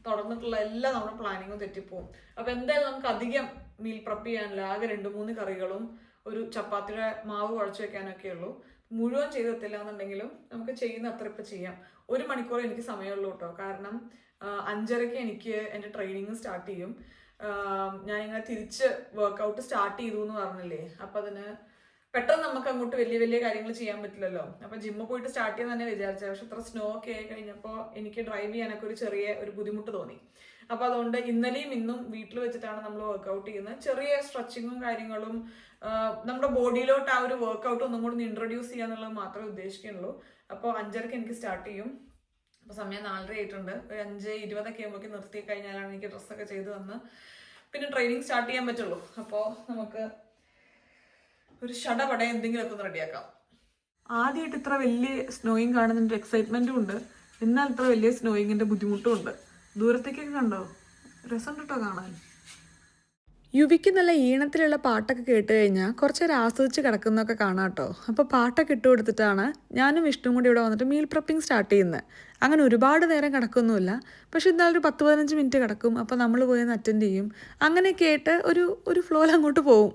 [SPEAKER 1] തുടർന്നിട്ടുള്ള എല്ലാ നമ്മുടെ പ്ലാനിങ്ങും തെറ്റിപ്പോവും. അപ്പോൾ എന്തായാലും നമുക്ക് അധികം മീൽ പ്രപ്പ് ചെയ്യാനില്ല. ആകെ 2-3 കറികളും ഒരു ചപ്പാത്തിയുടെ മാവ് കുഴച്ച് വെക്കാനൊക്കെ ഉള്ളൂ. മുഴുവൻ ചെയ്തെത്തില്ല എന്നുണ്ടെങ്കിലും നമുക്ക് ചെയ്യുന്ന അത്ര ഇപ്പം ചെയ്യാം. 1 മണിക്കൂർ എനിക്ക് സമയമുള്ളൂ കേട്ടോ. കാരണം 5:30 എനിക്ക് എൻ്റെ ട്രെയിനിങ് സ്റ്റാർട്ട് ചെയ്യും. ഞാനിങ്ങനെ തിരിച്ച് വർക്കൗട്ട് സ്റ്റാർട്ട് ചെയ്തു എന്ന് പറഞ്ഞില്ലേ. അപ്പം അതിന് പെട്ടെന്ന് നമുക്ക് അങ്ങോട്ട് വലിയ വലിയ കാര്യങ്ങൾ ചെയ്യാൻ പറ്റില്ലല്ലോ. അപ്പം ജിമ്മിൽ പോയിട്ട് സ്റ്റാർട്ട് ചെയ്യാൻ തന്നെ വിചാരിച്ചത്. പക്ഷെ ഇത്ര സ്നോ ഒക്കെ ആയി കഴിഞ്ഞപ്പോൾ എനിക്ക് ഡ്രൈവ് ചെയ്യാനൊക്കെ ഒരു ബുദ്ധിമുട്ട് തോന്നി. അപ്പോൾ അതുകൊണ്ട് ഇന്നലെയും ഇന്നും വീട്ടിൽ വെച്ചിട്ടാണ് നമ്മൾ വർക്കൗട്ട് ചെയ്യുന്നത്. ചെറിയ സ്ട്രെച്ചിങ്ങും കാര്യങ്ങളും നമ്മുടെ ബോഡിയിലോട്ട് ആ ഒരു വർക്കൗട്ട് ഒന്നും കൂടി ഇൻട്രൊഡ്യൂസ് ചെയ്യാന്നുള്ളത് മാത്രമേ ഉദ്ദേശിക്കുന്നുള്ളൂ. അപ്പോൾ 5:30 എനിക്ക് സ്റ്റാർട്ട് ചെയ്യും. അപ്പോൾ സമയം 4:30 ആയിട്ടുണ്ട്. ഒരു 5:20 ആകുമ്പോഴേക്ക് നിർത്തി കഴിഞ്ഞാലാണ് എനിക്ക് ഡ്രസ്സൊക്കെ ചെയ്ത് വന്ന് പിന്നെ ട്രെയിനിങ് സ്റ്റാർട്ട് ചെയ്യാൻ പറ്റുള്ളൂ. അപ്പോൾ നമുക്ക് ഒരു ഷടപട എന്തെങ്കിലുമൊക്കെ ഒന്ന് റെഡിയാക്കാം. ആദ്യമായിട്ട് ഇത്ര വലിയ സ്നോയിങ് കാണുന്നതിൻ്റെ എക്സൈറ്റ്മെൻറ്റും ഉണ്ട്, എന്നാൽ ഇത്ര വലിയ സ്നോയിങ്ങിൻ്റെ ബുദ്ധിമുട്ടും ഉണ്ട്. ദൂരത്തേക്കൊക്കെ കണ്ടോ? രസം കേട്ടോ കാണാൻ. യുവിക്ക് നല്ല ഈണത്തിലുള്ള പാട്ടൊക്കെ കേട്ട് കഴിഞ്ഞാൽ കുറച്ച് നേരം ആസ്വദിച്ച് കിടക്കുന്നതൊക്കെ കാണാം കേട്ടോ. അപ്പോൾ പാട്ടൊക്കെ ഇട്ട് കൊടുത്തിട്ടാണ് ഞാനും വിഷ്ണുവും കൂടി ഇവിടെ വന്നിട്ട് മീൽ പ്രെപ്പിംഗ് സ്റ്റാർട്ട് ചെയ്യുന്നത്. അങ്ങനെ ഒരുപാട് നേരം കിടക്കൊന്നുമില്ല, പക്ഷെ എന്നാലും ഒരു 10-15 മിനിറ്റ് കിടക്കും. അപ്പോൾ നമ്മൾ പോയി ഒന്ന് അറ്റൻഡ് ചെയ്യും. അങ്ങനെയൊക്കെ ആയിട്ട് ഒരു ഫ്ലോയിൽ അങ്ങോട്ട് പോകും.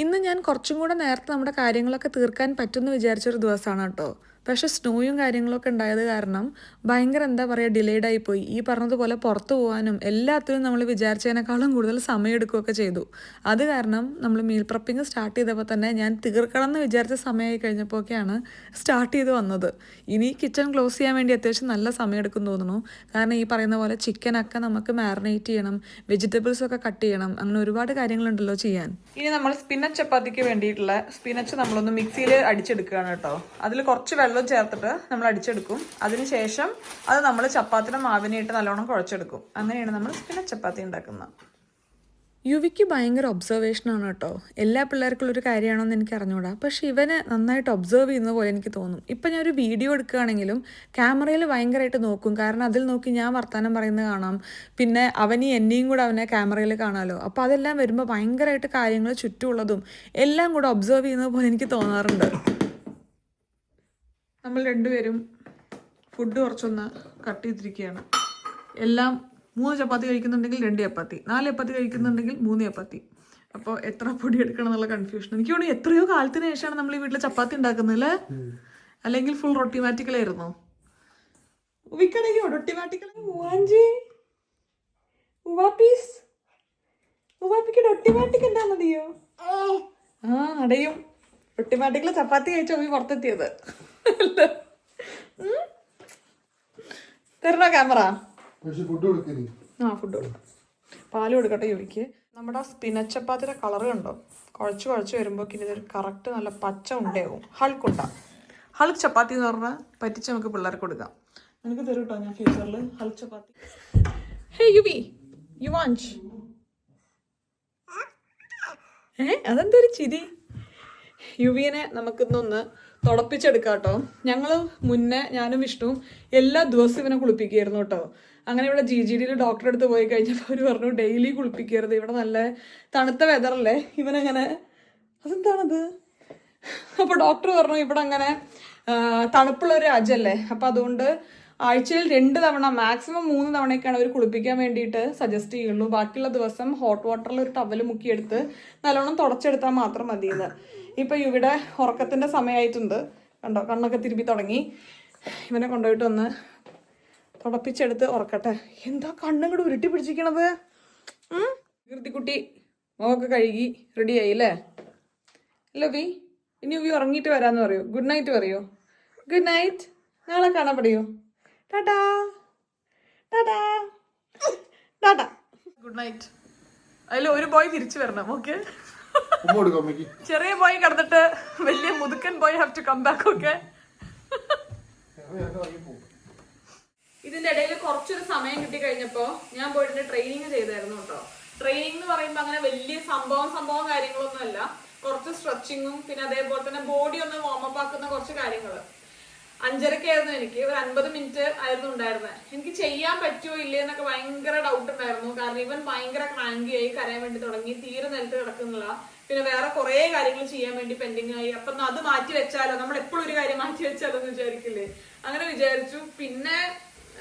[SPEAKER 1] ഇന്ന് ഞാൻ കുറച്ചും കൂടെ നേരത്തെ നമ്മുടെ കാര്യങ്ങളൊക്കെ തീർക്കാൻ പറ്റുമെന്ന് വിചാരിച്ചൊരു ദിവസമാണ് കേട്ടോ. പക്ഷേ സ്നോയും കാര്യങ്ങളൊക്കെ ഉണ്ടായത് കാരണം ഭയങ്കര എന്താ പറയുക ഡിലേഡ് ആയിപ്പോയി. ഈ പറഞ്ഞതുപോലെ പുറത്ത് പോകാനും എല്ലാത്തിനും നമ്മൾ വിചാരിച്ചതിനേക്കാളും കൂടുതൽ സമയമെടുക്കുകയൊക്കെ ചെയ്തു. അത് കാരണം നമ്മൾ മീൽ പ്രെപ്പിംഗ് സ്റ്റാർട്ട് ചെയ്തപ്പോൾ തന്നെ ഞാൻ തീർക്കണം എന്ന് വിചാരിച്ച സമയമായി കഴിഞ്ഞപ്പോഴൊക്കെയാണ് സ്റ്റാർട്ട് ചെയ്ത് വന്നത്. ഇനി കിച്ചൺ ക്ലോസ് ചെയ്യാൻ വേണ്ടി അത്യാവശ്യം നല്ല സമയമെടുക്കും തോന്നുന്നു. കാരണം ഈ പറയുന്ന പോലെ ചിക്കനൊക്കെ നമുക്ക് മാറിനേറ്റ് ചെയ്യണം, വെജിറ്റബിൾസൊക്കെ കട്ട് ചെയ്യണം, അങ്ങനെ ഒരുപാട് കാര്യങ്ങളുണ്ടല്ലോ ചെയ്യാൻ. ഇനി നമ്മൾ സ്പിനച്ച് ചപ്പാത്തിക്ക് വേണ്ടിയിട്ടുള്ള സ്പിനച്ച് നമ്മളൊന്ന് മിക്സിയിൽ അടിച്ചെടുക്കുകയാണ് കേട്ടോ. അതിൽ കുറച്ച് വെള്ളം ചേർത്തിട്ട് നമ്മൾ അടിച്ചെടുക്കും. അതിനുശേഷം അത് നമ്മൾ ചപ്പാത്തിയുടെ മാവിനായിട്ട് നല്ലോണം കുഴച്ചെടുക്കും. അങ്ങനെയാണ് നമ്മൾ സ്പിനച്ച് ചപ്പാത്തി ഉണ്ടാക്കുന്നത്. യുവിക്ക് ഭയങ്കര ഒബ്സർവേഷനാണ് കേട്ടോ. എല്ലാ പിള്ളേർക്കുള്ളൊരു കാര്യമാണോ എന്ന് എനിക്ക് അറിഞ്ഞൂടാ, പക്ഷേ ഇവനെ നന്നായിട്ട് ഒബ്സർവ് ചെയ്യുന്ന പോലെ എനിക്ക് തോന്നും. ഇപ്പം ഞാനൊരു വീഡിയോ എടുക്കുകയാണെങ്കിലും ക്യാമറയിൽ ഭയങ്കരമായിട്ട് നോക്കും. കാരണം അതിൽ നോക്കി ഞാൻ വർത്തമാനം പറയുന്നത് കാണാം, പിന്നെ അവന് എന്നെയും കൂടെ അവനെ ക്യാമറയിൽ കാണാമല്ലോ. അപ്പോൾ അതെല്ലാം വരുമ്പോൾ ഭയങ്കരമായിട്ട് കാര്യങ്ങൾ ചുറ്റുമുള്ളതും എല്ലാം കൂടെ ഒബ്സർവ് ചെയ്യുന്നത് പോലെ എനിക്ക് തോന്നാറുണ്ട്. നമ്മൾ രണ്ടുപേരും ഫുഡ് കുറച്ചൊന്ന് കട്ട് ചെയ്തിരിക്കുകയാണ്. എല്ലാം 3 ചപ്പാത്തി കഴിക്കുന്നുണ്ടെങ്കിൽ 2 ചപ്പാത്തി, 4 ചപ്പാത്തി കഴിക്കുന്നുണ്ടെങ്കിൽ 3 ചപ്പാത്തി. അപ്പോൾ എത്ര പൊടി എടുക്കണം എന്നുള്ള കൺഫ്യൂഷൻ. എനിക്ക് തോന്നുന്നു എത്രയോ കാലത്തിന് ശേഷമാണ് നമ്മൾ ഈ വീട്ടിൽ ചപ്പാത്തി ഉണ്ടാക്കുന്നത് അല്ലേ? അല്ലെങ്കിൽ ഫുൾ റൊട്ടിമാറ്റിക്കലായിരുന്നോ? എന്താ മതിയോ? അടയും റൊട്ടിമാറ്റിക്കല് ചപ്പാത്തി കഴിച്ച പുറത്തെത്തിയത് തരണോ ക്യാമറ? ഫുഡ് കൊടുക്കും. പാല് കൊടുക്കട്ടെ യുവിക്ക്. നമ്മുടെ സ്പിനച്ച് ചപ്പാത്തിയുടെ കളറ് കണ്ടോ? കുഴച്ച് വരുമ്പോൾ ഇതൊരു കറക്റ്റ് നല്ല പച്ച ഉണ്ടയാവും. ഹൾക്ക് ചപ്പാത്തി എന്ന് പറഞ്ഞാൽ പറ്റിച്ച് നമുക്ക് പിള്ളേർക്ക് കൊടുക്കാം. നിനക്ക് തരും കേട്ടോ ഞാൻ ഫ്യൂച്ചറിൽ Hulk chapati. Hey Yuvi, you want? അതെന്തൊരു ചിരി. യുവിനെ നമുക്കിന്നൊന്ന് തുടപ്പിച്ചെടുക്കാം കേട്ടോ. ഞങ്ങൾ മുന്നേ ഞാനും വിഷ്ണുവും എല്ലാ ദിവസവും ഇവനെ കുളിപ്പിക്കുകയായിരുന്നു കേട്ടോ. അങ്ങനെ ഇവിടെ GGDയിൽ ഡോക്ടറെ അടുത്ത് പോയി കഴിഞ്ഞപ്പോൾ അവർ പറഞ്ഞു ഡെയിലി കുളിപ്പിക്കരുത്, ഇവിടെ നല്ല തണുത്ത വെതറല്ലേ, ഇവനങ്ങനെ അതെന്താണത്. അപ്പോൾ ഡോക്ടർ പറഞ്ഞു ഇവിടെ അങ്ങനെ തണുപ്പുള്ളൊരു രാജ്യമല്ലേ, അപ്പോൾ അതുകൊണ്ട് ആഴ്ചയിൽ 2 തവണ മാക്സിമം 3 തവണയൊക്കെയാണ് അവർ കുളിപ്പിക്കാൻ വേണ്ടിയിട്ട് സജസ്റ്റ് ചെയ്യുള്ളൂ. ബാക്കിയുള്ള ദിവസം ഹോട്ട് വാട്ടറിൽ ഒരു ടവൽ മുക്കിയെടുത്ത് നല്ലോണം തുടച്ചെടുത്താൽ മാത്രം മതിയെന്ന്. ഇപ്പം ഇവിടെ ഉറക്കത്തിൻ്റെ സമയമായിട്ടുണ്ട് കണ്ടോ, കണ്ണൊക്കെ തിരുമ്പി തുടങ്ങി. ഇവനെ കൊണ്ടുപോയിട്ട് ഒന്ന് തുടപ്പിച്ചെടുത്ത് ഉറക്കട്ടെ. എന്താ കണ്ണും കൂടെ ഉരുട്ടി പിടിച്ചിരിക്കണത്? കീർത്തിക്കുട്ടി മുഖമൊക്കെ കഴുകി റെഡിയായി അല്ലേ? ലവി ഇനി യുവി ഉറങ്ങിയിട്ട് വരാമെന്ന് പറയൂ. ഗുഡ് നൈറ്റ് പറയൂ. Good night. നാളെ കാണാൻ പറയൂ. ടാറ്റാ ടാറ്റാ ടാറ്റാ. Good night. അതിൽ ഒരു ബോയ് തിരിച്ചു വരണം. ഓക്കെ, ചെറിയ ബോയ് കിടന്നിട്ട് വലിയ മുതുക്കൻ boy have to come back. Okay, ഇതിന്റെ ഇടയിൽ കുറച്ചൊരു സമയം കിട്ടി കഴിഞ്ഞപ്പോ ഞാൻ പോയിട്ട് ട്രെയിനിങ് ചെയ്തായിരുന്നു കേട്ടോ. ട്രെയിനിങ് എന്ന് പറയുമ്പോൾ അങ്ങനെ വലിയ സംഭവം കാര്യങ്ങളൊന്നും അല്ല. കുറച്ച് സ്ട്രെച്ചിങ്ങും പിന്നെ അതേപോലെ തന്നെ ബോഡി ഒന്ന് വാമപ്പ് ആക്കുന്ന കുറച്ച് കാര്യങ്ങൾ. 5:30 എനിക്ക് ഒരു 50 മിനിറ്റ് ആയിരുന്നു ഉണ്ടായിരുന്നത്. എനിക്ക് ചെയ്യാൻ പറ്റുമോ ഇല്ലേ എന്നൊക്കെ ഭയങ്കര ഡൗട്ട് ഉണ്ടായിരുന്നു. കാരണം ഇവൻ ഭയങ്കര ക്രാങ്കിയായി കരയാൻ വേണ്ടി തുടങ്ങി, തീരെ നിലത്ത് കിടക്കുന്നില്ല. പിന്നെ വേറെ കുറെ കാര്യങ്ങൾ ചെയ്യാൻ വേണ്ടി പെൻഡിങ് ആയി. അപ്പൊ അത് മാറ്റി വെച്ചാലോ, നമ്മൾ എപ്പോഴും ഒരു കാര്യം മാറ്റി വെച്ചാലോ എന്ന് വിചാരിക്കില്ലേ, അങ്ങനെ വിചാരിച്ചു. പിന്നെ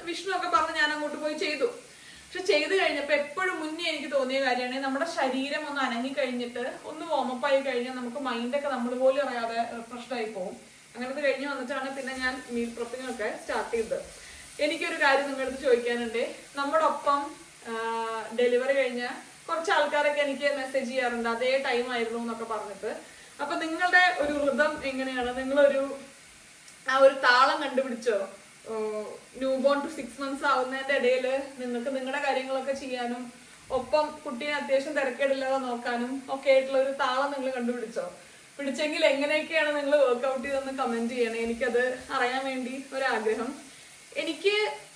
[SPEAKER 1] വിഷ്ണു ഒക്കെ പറഞ്ഞ് ഞാൻ അങ്ങോട്ട് പോയി ചെയ്തു. പക്ഷെ ചെയ്ത് കഴിഞ്ഞപ്പോൾ എപ്പോഴും മുന്നേ എനിക്ക് തോന്നിയ കാര്യമാണ് നമ്മുടെ ശരീരം ഒന്ന് അനങ്ങി കഴിഞ്ഞിട്ട് ഒന്ന് വാമപ്പ് ആയി കഴിഞ്ഞാൽ നമുക്ക് മൈൻഡൊക്കെ നമ്മൾ പോലും അറിയാതെ റിഫ്രഷ്ഡ് ആയി പോകും. അങ്ങനത്തെ കഴിഞ്ഞ് വന്നിട്ടാണ് പിന്നെ ഞാൻ മീൽ പ്രെപ്പിംഗ് ഒക്കെ സ്റ്റാർട്ട് ചെയ്തത്. എനിക്കൊരു കാര്യം നിങ്ങളുടെ അടുത്ത് ചോദിക്കാനുണ്ട്. നമ്മുടെ ഒപ്പം ഡെലിവറി കഴിഞ്ഞ കുറച്ച് ആൾക്കാരൊക്കെ എനിക്ക് മെസ്സേജ് ചെയ്യാറുണ്ട് അതേ ടൈം ആയിരുന്നു എന്നൊക്കെ പറഞ്ഞിട്ട്. അപ്പൊ നിങ്ങളുടെ ഒരു ഋതം എങ്ങനെയാണ്? നിങ്ങളൊരു ഒരു താളം കണ്ടുപിടിച്ചോ? ന്യൂ ബോൺ ടു 6 months ആവുന്നതിന്റെ ഇടയിൽ നിങ്ങൾക്ക് നിങ്ങളുടെ കാര്യങ്ങളൊക്കെ ചെയ്യാനും ഒപ്പം കുട്ടീനെ അത്യാവശ്യം തിരക്കേടില്ലാതെ നോക്കാനും ഒക്കെ ആയിട്ടുള്ള ഒരു താളം നിങ്ങൾ കണ്ടുപിടിച്ചോ? പിടിച്ചെങ്കിൽ എങ്ങനെയൊക്കെയാണ് നിങ്ങൾ വർക്ക്ഔട്ട് ചെയ്തെന്ന് കമന്റ് ചെയ്യണേ. എനിക്കത് അറിയാൻ വേണ്ടി ഒരാഗ്രഹം. എനിക്ക്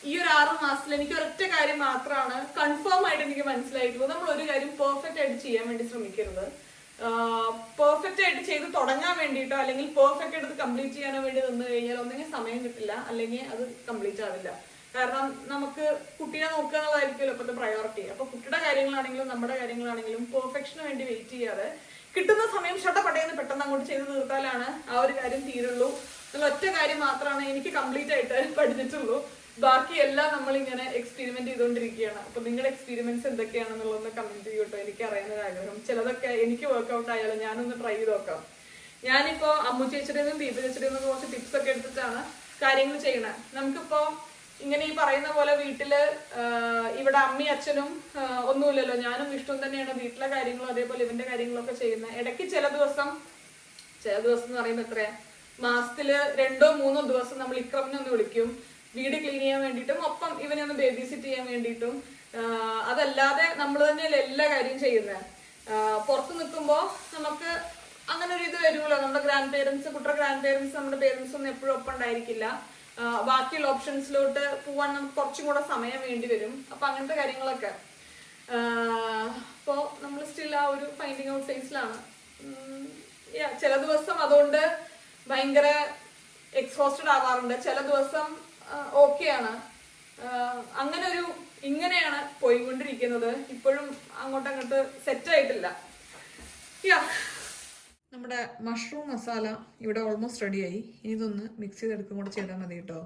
[SPEAKER 1] ഈ ഒരു 6 മാസത്തിൽ എനിക്ക് ഒരൊറ്റ കാര്യം മാത്രമാണ് കൺഫേം ആയിട്ട് എനിക്ക് മനസ്സിലായിട്ടുള്ളത്. നമ്മൾ ഒരു കാര്യം പെർഫെക്റ്റ് ആയിട്ട് ചെയ്യാൻ വേണ്ടി ശ്രമിക്കരുത്. പെർഫെക്റ്റ് ആയിട്ട് ചെയ്ത് തുടങ്ങാൻ വേണ്ടിയിട്ടോ അല്ലെങ്കിൽ പെർഫെക്റ്റ് ആയിട്ട് കംപ്ലീറ്റ് ചെയ്യാനോ വേണ്ടി നിന്ന് കഴിഞ്ഞാൽ ഒന്നെങ്കിൽ സമയം കിട്ടില്ല, അല്ലെങ്കിൽ അത് കംപ്ലീറ്റ് ആവില്ല. കാരണം നമുക്ക് കുട്ടീനെ നോക്കുക എന്നുള്ളതായിരിക്കുമല്ലോ ഇപ്പോഴത്തെ പ്രയോറിറ്റി. അപ്പൊ കുട്ടിയുടെ കാര്യങ്ങളാണെങ്കിലും നമ്മുടെ കാര്യങ്ങളാണെങ്കിലും പെർഫെക്ഷന് വേണ്ടി വെയിറ്റ് ചെയ്യാതെ കിട്ടുന്ന സമയം ഷട്ടപ്പട്ടയെന്ന് പെട്ടെന്ന് അങ്ങോട്ട് ചെയ്ത് തീർത്താലാണ് ആ ഒരു കാര്യം തീരുള്ളൂ എന്നുള്ള ഒറ്റ കാര്യം മാത്രമാണ് എനിക്ക് കംപ്ലീറ്റ് ആയിട്ട് പഠിച്ചിട്ടുള്ളൂ. ബാക്കിയെല്ലാം നമ്മളിങ്ങനെ എക്സ്പെരിമെന്റ് ചെയ്തുകൊണ്ടിരിക്കുകയാണ്. അപ്പൊ നിങ്ങളുടെ എക്സ്പീരിമെന്റ്സ് എന്തൊക്കെയാണെന്നുള്ളതൊന്ന് കമന്റ് ചെയ്യൂട്ടോ, എനിക്ക് അറിയാൻ ഒരു ആഗ്രഹം. ചിലതൊക്കെ എനിക്ക് വർക്ക്ഔട്ട് ആയാലും ഞാനൊന്ന് ട്രൈ ചെയ്ത് നോക്കാം. ഞാനിപ്പോ അമ്മു ചേച്ചിയുടെ നിന്നും ദീപ ചേച്ചിയുടെ നിന്നും കുറച്ച് ടിപ്സ് ഒക്കെ എടുത്തിട്ടാണ് കാര്യങ്ങൾ ചെയ്യണേ. നമുക്കിപ്പോ ഇങ്ങനെ ഈ പറയുന്ന പോലെ വീട്ടില് ഇവിടെ അമ്മയും അച്ഛനും ഒന്നുമില്ലല്ലോ, ഞാനും വിഷ്ണുവും തന്നെയാണ് വീട്ടിലെ കാര്യങ്ങളും അതേപോലെ ഇവന്റെ കാര്യങ്ങളൊക്കെ ചെയ്യുന്നത്. ഇടയ്ക്ക് ചില ദിവസം എന്ന് പറയുമ്പോ എത്രയാ, മാസത്തില് 2-3 ദിവസം നമ്മൾ ഇക്രമിനെ ഒന്ന് വിളിക്കും വീട് ക്ലീൻ ചെയ്യാൻ വേണ്ടിയിട്ടും ഒപ്പം ഇവനെ ഒന്ന് ബേബി സിറ്റ് ചെയ്യാൻ വേണ്ടിയിട്ടും. അതല്ലാതെ നമ്മൾ തന്നെയല്ലേ എല്ലാ കാര്യം ചെയ്യുന്നത്. പുറത്ത് നിൽക്കുമ്പോ നമുക്ക് അങ്ങനെ ഒരു ഇത് വരുമല്ലോ, നമ്മുടെ ഗ്രാൻഡ് പേരൻസ് കുട്ടിയുടെ ഗ്രാൻഡ് പേരൻസ് നമ്മുടെ പേരൻസ് ഒന്നും എപ്പോഴും ഒപ്പം ഉണ്ടായിരിക്കില്ല. ബാക്കിയുള്ള ഓപ്ഷൻസിലോട്ട് പോവാൻ നമുക്ക് കുറച്ചും കൂടെ സമയം വേണ്ടി വരും. അപ്പൊ അങ്ങനത്തെ കാര്യങ്ങളൊക്കെ അപ്പോൾ നമ്മൾ സ്റ്റിൽ ആ ഒരു ഫൈൻഡിങ് ഔട്ട് ഫേസിലാണ്. ചില ദിവസം അതുകൊണ്ട് ഭയങ്കര എക്സോസ്റ്റഡ് ആവാറുണ്ട്, ചില ദിവസം ഓക്കെയാണ്. ഇങ്ങനെയാണ് പോയിക്കൊണ്ടിരിക്കുന്നത്. ഇപ്പോഴും അങ്ങോട്ട് സെറ്റ് ആയിട്ടില്ല. നമ്മുടെ മഷ്റൂം മസാല ഇവിടെ ഓൾമോസ്റ്റ് റെഡിയായി. ഇതൊന്ന് മിക്സ് ചെയ്തെടുക്കും കൂടെ ചെയ്താൽ മതി കേട്ടോ.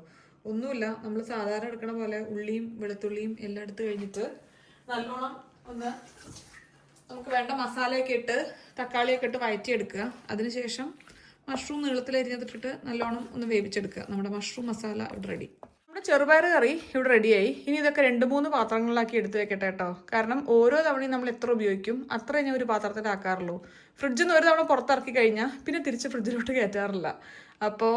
[SPEAKER 1] ഒന്നുമില്ല, നമ്മൾ സാധാരണ എടുക്കണ പോലെ ഉള്ളിയും വെളുത്തുള്ളിയും എല്ലാം എടുത്ത് കഴിഞ്ഞിട്ട് നല്ലോണം ഒന്ന് നമുക്ക് വേണ്ട മസാലയൊക്കെ ഇട്ട് തക്കാളിയൊക്കെ ഇട്ട് വഴറ്റിയെടുക്കുക. അതിനുശേഷം മഷ്റൂം നീളത്തിൽ അരിഞ്ഞിട്ടിട്ട് നല്ലോണം ഒന്ന് വേവിച്ചെടുക്കുക. നമ്മുടെ മഷ്റൂം മസാല ഇവിടെ റെഡി. നമ്മുടെ ചെറുപയർ കറി ഇവിടെ റെഡിയായി. ഇനി ഇതൊക്കെ 2-3 പാത്രങ്ങളിലാക്കി എടുത്ത് വെക്കട്ടെ കേട്ടോ. കാരണം ഓരോ തവണയും നമ്മൾ എത്ര ഉപയോഗിക്കും അത്ര ഞാൻ ഒരു പാത്രത്തിലാക്കാറുള്ളൂ. ഫ്രിഡ്ജിൽ നിന്ന് ഒരു തവണ പുറത്തിറക്കി കഴിഞ്ഞാൽ പിന്നെ തിരിച്ച് ഫ്രിഡ്ജിലോട്ട് കയറ്റാറില്ല. അപ്പോൾ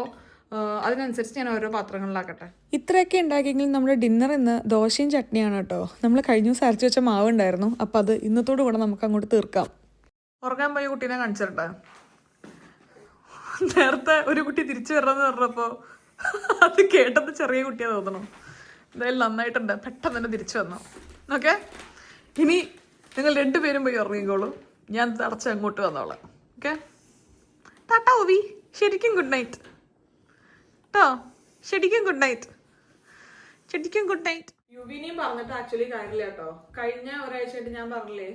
[SPEAKER 1] അതിനനുസരിച്ച് ഞാൻ ഓരോ പാത്രങ്ങളിലാക്കട്ടെ. ഇത്രയൊക്കെ ഉണ്ടാക്കിയെങ്കിലും നമ്മുടെ ഡിന്നർ ഇന്ന് ദോശയും ചട്നിയാണ് കേട്ടോ. നമ്മൾ കഴിഞ്ഞ ദിവസം അരച്ച് വെച്ച മാവ് ഉണ്ടായിരുന്നു, അപ്പം അത് ഇന്നത്തോടു കൂടെ നമുക്ക് അങ്ങോട്ട് തീർക്കാം. ഉറങ്ങാൻ പോയ കുട്ടീനെ കാണിച്ചിട്ടെ. നേരത്തെ ഒരു കുട്ടി തിരിച്ചു വരണമെന്ന് പറഞ്ഞപ്പോൾ അത് കേട്ടത് ചെറിയ കുട്ടിയെ തോന്നണം. എന്തായാലും നന്നായിട്ടുണ്ട്, പെട്ടെന്ന് തന്നെ തിരിച്ചു വന്നു. ഓക്കെ, ഇനി നിങ്ങൾ 2 പേരും പോയി ഉറങ്ങിക്കോളൂ, ഞാൻ തടച്ച് അങ്ങോട്ട് വന്നോളാം. ഓക്കെ, ടാറ്റാ ഓവി, ശരിക്കും ഗുഡ് നൈറ്റ് കേട്ടോ, ശരിക്കും ഗുഡ് നൈറ്റ്, ശരിക്കും ഗുഡ് നൈറ്റ്. യുവിനെയും പറഞ്ഞിട്ട് ആക്ച്വലി കാര്യമില്ല കേട്ടോ. കഴിഞ്ഞ ഒരാഴ്ചയായിട്ട് ഞാൻ പറഞ്ഞില്ലേ,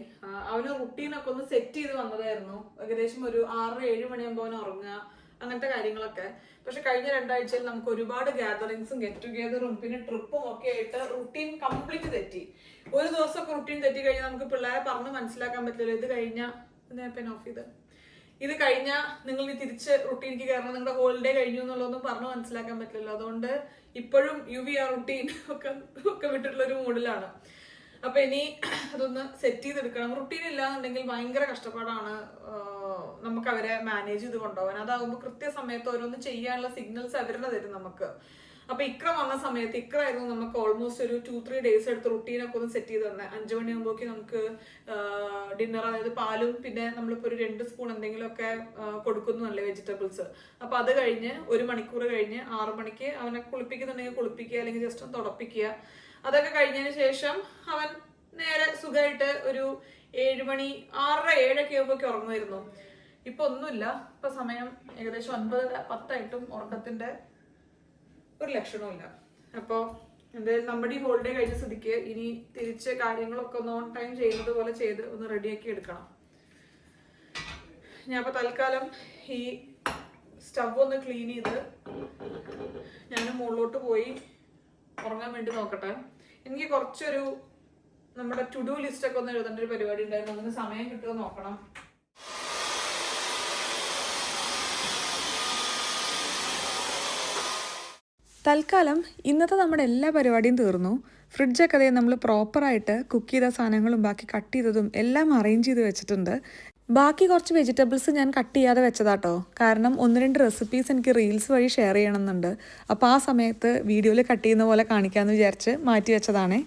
[SPEAKER 1] അവന് റുട്ടീനൊക്കെ ഒന്ന് സെറ്റ് ചെയ്ത് വന്നതായിരുന്നു. ഏകദേശം ഒരു 6-7 മണിയാകുമ്പോൾ അവന് ഉറങ്ങുക, അങ്ങനത്തെ കാര്യങ്ങളൊക്കെ. പക്ഷെ കഴിഞ്ഞ 2 ആഴ്ചയിൽ നമുക്ക് ഒരുപാട് ഗ്യാതറിങ്സും ഗെറ്റ് ടുഗെദറും പിന്നെ ട്രിപ്പും ഒക്കെ ആയിട്ട് റുട്ടീൻ കംപ്ലീറ്റ് തെറ്റി. ഒരു ദിവസമൊക്കെ റുട്ടീൻ തെറ്റി കഴിഞ്ഞാൽ നമുക്ക് പിള്ളേരെ പറഞ്ഞ് മനസ്സിലാക്കാൻ പറ്റില്ല. ഇത് കഴിഞ്ഞാൽ നിങ്ങൾ തിരിച്ച് റുട്ടീനിക്ക് കയറണം, നിങ്ങളുടെ ഹോളിഡേ കഴിഞ്ഞു എന്നുള്ളതൊന്നും പറഞ്ഞ് മനസ്സിലാക്കാൻ പറ്റില്ലല്ലോ. അതുകൊണ്ട് ഇപ്പോഴും യുവി ആ റുട്ടീൻ ഒക്കെ വിട്ടിട്ടുള്ള ഒരു മൂഡിലാണ്. അപ്പൊ ഇനി അതൊന്ന് സെറ്റ് ചെയ്തെടുക്കണം. റുട്ടീൻ ഇല്ലാന്നുണ്ടെങ്കിൽ ഭയങ്കര കഷ്ടപ്പാടാണ് നമുക്ക് അവരെ മാനേജ് ചെയ്ത് കൊണ്ടുപോകാൻ. അതാകുമ്പോൾ കൃത്യസമയത്ത് ഓരോന്ന് ചെയ്യാനുള്ള സിഗ്നൽസ് അവരുടെ തരും നമുക്ക്. അപ്പൊ ഇക്ര വന്ന സമയത്ത് ഇക്രായിരുന്നു നമുക്ക് ഓൾമോസ്റ്റ് ഒരു 2-3 ഡേയ്സ് എടുത്ത് റുട്ടീനൊക്കെ ഒന്ന് സെറ്റ് ചെയ്ത് തന്നെ. 5 മണിയാകുമ്പോഴേക്ക് നമുക്ക് ഡിന്നർ, അതായത് പാലും പിന്നെ നമ്മളിപ്പോ ഒരു 2 സ്പൂൺ എന്തെങ്കിലുമൊക്കെ കൊടുക്കുന്നതല്ലേ വെജിറ്റബിൾസ്. അപ്പൊ അത് കഴിഞ്ഞ് 1 മണിക്കൂർ കഴിഞ്ഞ് 6 മണിക്ക് അവനെ കുളിപ്പിക്കുന്നുണ്ടെങ്കിൽ കുളിപ്പിക്കുക, അല്ലെങ്കിൽ ജസ്റ്റ് ഒന്ന് തുടപ്പിക്കുക. അതൊക്കെ കഴിഞ്ഞതിന് ശേഷം അവൻ നേരെ സുഖമായിട്ട് ഒരു 7 മണി 6-7 ഒക്കെ ആകുമ്പോഴേക്ക് ഉറങ്ങുമായിരുന്നു. ഇപ്പൊ ഒന്നുമില്ല, ഇപ്പൊ സമയം ഏകദേശം 9-10 ആയിട്ടും ഉറക്കത്തിന്റെ ഒരു ലക്ഷണവും ഇല്ല. അപ്പോൾ എന്തായാലും നമ്മുടെ ഈ ഹോളിഡേ കഴിഞ്ഞ സ്ഥിതിക്ക് ഇനി തിരിച്ച് കാര്യങ്ങളൊക്കെ ഒന്ന് ഓൺ ടൈം ചെയ്യുന്നത് പോലെ ചെയ്ത് ഒന്ന് റെഡിയാക്കി എടുക്കണം. ഞാൻ അപ്പോൾ തൽക്കാലം ഈ സ്റ്റവ് ഒന്ന് ക്ലീൻ ചെയ്ത് ഞാൻ മുകളിലോട്ട് പോയി ഉറങ്ങാൻ വേണ്ടി നോക്കട്ടെ. എനിക്ക് കുറച്ചൊരു നമ്മുടെ ടു ഡു ലിസ്റ്റ് ഒക്കെ ഒന്ന് എഴുതേണ്ട ഒരു പരിപാടി ഉണ്ടായിരുന്നു. അതിന് സമയം കിട്ടുമോ നോക്കണം. തൽക്കാലം ഇന്നത്തെ നമ്മുടെ എല്ലാ പരിപാടിയും തീർന്നു. ഫ്രിഡ്ജൊക്കെ അതേ നമ്മൾ പ്രോപ്പറായിട്ട് കുക്ക് ചെയ്ത സാധനങ്ങളും ബാക്കി കട്ട് ചെയ്തതും എല്ലാം അറേഞ്ച് ചെയ്ത് വെച്ചിട്ടുണ്ട്. ബാക്കി കുറച്ച് വെജിറ്റബിൾസ് ഞാൻ കട്ട് ചെയ്യാതെ വെച്ചതാട്ടോ. കാരണം 1-2 റെസിപ്പീസ് എനിക്ക് റീൽസ് വഴി ഷെയർ ചെയ്യണമെന്നുണ്ട്. അപ്പോൾ ആ സമയത്ത് വീഡിയോയിൽ കട്ട് ചെയ്യുന്ന പോലെ കാണിക്കാമെന്ന് വിചാരിച്ച് മാറ്റി വെച്ചതാണേ.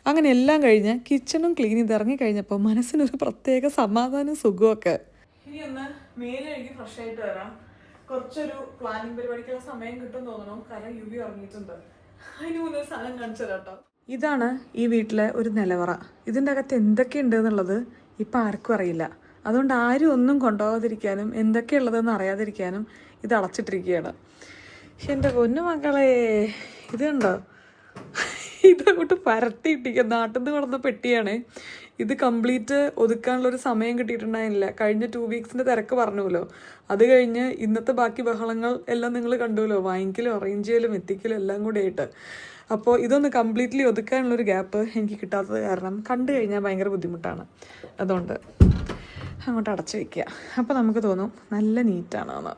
[SPEAKER 1] അങ്ങനെ എല്ലാം കഴിഞ്ഞ് കിച്ചണും ക്ലീൻ ചെയ്ത് ഇറങ്ങി കഴിഞ്ഞപ്പോൾ മനസ്സിനൊരു പ്രത്യേക സമാധാനവും സുഖമൊക്കെ. ഇനി ഒന്ന് മേലെഴുകി ഫ്രഷ് ആയിട്ട് വരാം. കുറച്ചൊരു പ്ലാനിങ് പരിപാടിക്കുള്ള സമയം കിട്ടും തോന്നണു. കാരണം യുവി ഉറങ്ങിയിട്ടുണ്ട്. അതിന് മുന്നേ സാധനം കാണിച്ചു തരാം കേട്ടോ. ഇതാണ് ഈ വീട്ടിലെ ഒരു നിലവറ. ഇതിൻ്റെ അകത്ത് എന്തൊക്കെയുണ്ട് എന്നുള്ളത് ഇപ്പം ആർക്കും അറിയില്ല. അതുകൊണ്ട് ആരും ഒന്നും കൊണ്ടുപോകാതിരിക്കാനും എന്തൊക്കെയുള്ളതെന്ന് അറിയാതിരിക്കാനും ഇത് അടച്ചിട്ടിരിക്കുകയാണ്. പക്ഷെ എൻ്റെ പൊന്നു മക്കളെ, ഇത് കണ്ടോ, ഇതങ്ങോട്ട് പരത്തിയിട്ടിരിക്കുക. നാട്ടിൽ നിന്ന് കൊണ്ടുവന്ന പെട്ടിയാണ് ഇത്. കംപ്ലീറ്റ് ഒതുക്കാനുള്ളൊരു സമയം കിട്ടിയിട്ടുണ്ടായില്ല. കഴിഞ്ഞ 2 വീക്സിൻ്റെ തിരക്ക് പറഞ്ഞുല്ലോ. അത് കഴിഞ്ഞ് ഇന്നത്തെ ബാക്കി ബഹളങ്ങൾ എല്ലാം നിങ്ങൾ കണ്ടുല്ലോ. വാങ്ങിക്കലും അറേഞ്ച് ചെയ്യലും എത്തിക്കലും എല്ലാം കൂടി ആയിട്ട്. അപ്പോൾ ഇതൊന്ന് കംപ്ലീറ്റ്ലി ഒതുക്കാനുള്ളൊരു ഗ്യാപ്പ് എനിക്ക് കിട്ടാത്തത് കാരണം കണ്ടു കഴിഞ്ഞാൽ ഭയങ്കര ബുദ്ധിമുട്ടാണ്. അതുകൊണ്ട് അങ്ങോട്ട് അടച്ചു വയ്ക്കുക. അപ്പോൾ നമുക്ക് തോന്നും നല്ല നീറ്റാണെന്ന്.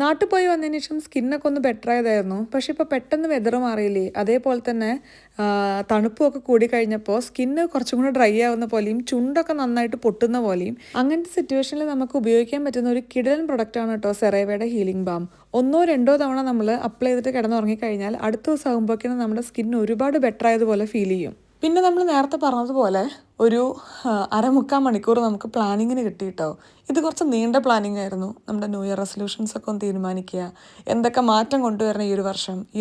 [SPEAKER 1] നാട്ടിൽ പോയി വന്നതിന് ശേഷം സ്കിന്നൊക്കെ ഒന്ന് ബെറ്റർ ആയതായിരുന്നു. പക്ഷെ ഇപ്പോൾ പെട്ടെന്ന് വെതർ മാറിയില്ലേ, അതേപോലെ തന്നെ തണുപ്പൊക്കെ കൂടി കഴിഞ്ഞപ്പോൾ സ്കിന്ന് കുറച്ചും കൂടി ഡ്രൈ ആവുന്ന പോലെയും ചുണ്ടൊക്കെ നന്നായിട്ട് പൊട്ടുന്ന പോലെയും അങ്ങനത്തെ സിറ്റുവേഷനിൽ നമുക്ക് ഉപയോഗിക്കാൻ പറ്റുന്ന ഒരു കിടിലൻ പ്രൊഡക്റ്റാണ് കേട്ടോ സെറേവയുടെ ഹീലിംഗ് ബാം. 1 or 2 തവണ നമ്മൾ അപ്ലൈ ചെയ്തിട്ട് കിടന്നുറങ്ങിക്കഴിഞ്ഞാൽ അടുത്ത ദിവസം ആകുമ്പോഴേക്കും നമ്മുടെ സ്കിന്ന് ഒരുപാട് ബെറ്റർ ആയതുപോലെ ഫീൽ ചെയ്യും. പിന്നെ നമ്മൾ നേരത്തെ പറഞ്ഞതുപോലെ ഒരു 1/4 മണിക്കൂർ നമുക്ക് പ്ലാനിങ്ങിന് കിട്ടിയിട്ടോ. ഇത് കുറച്ച് നീണ്ട പ്ലാനിങ് ആയിരുന്നു. നമ്മുടെ ന്യൂ ഇയർ റെസൊല്യൂഷൻസ് ഒക്കെ ഒന്ന് തീരുമാനിക്കുക, എന്തൊക്കെ മാറ്റം കൊണ്ടുവരണം ഈ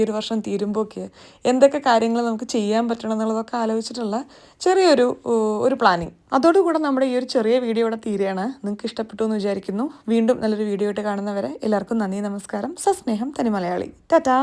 [SPEAKER 1] ഒരു വർഷം തീരുമ്പോഴേക്ക് എന്തൊക്കെ കാര്യങ്ങൾ നമുക്ക് ചെയ്യാൻ പറ്റണം എന്നുള്ളതൊക്കെ ആലോചിച്ചിട്ടുള്ള ചെറിയൊരു പ്ലാനിങ്. അതോടുകൂടെ നമ്മുടെ ഈ ഒരു ചെറിയ വീഡിയോ ഇവിടെ തീരുകയാണ്. നിങ്ങൾക്ക് ഇഷ്ടപ്പെട്ടു എന്ന് വിചാരിക്കുന്നു. വീണ്ടും നല്ലൊരു വീഡിയോ ആയിട്ട് കാണുന്നവരെ എല്ലാവർക്കും നന്ദി, നമസ്കാരം. സസ്നേഹം, തനി മലയാളി. ടാറ്റാ.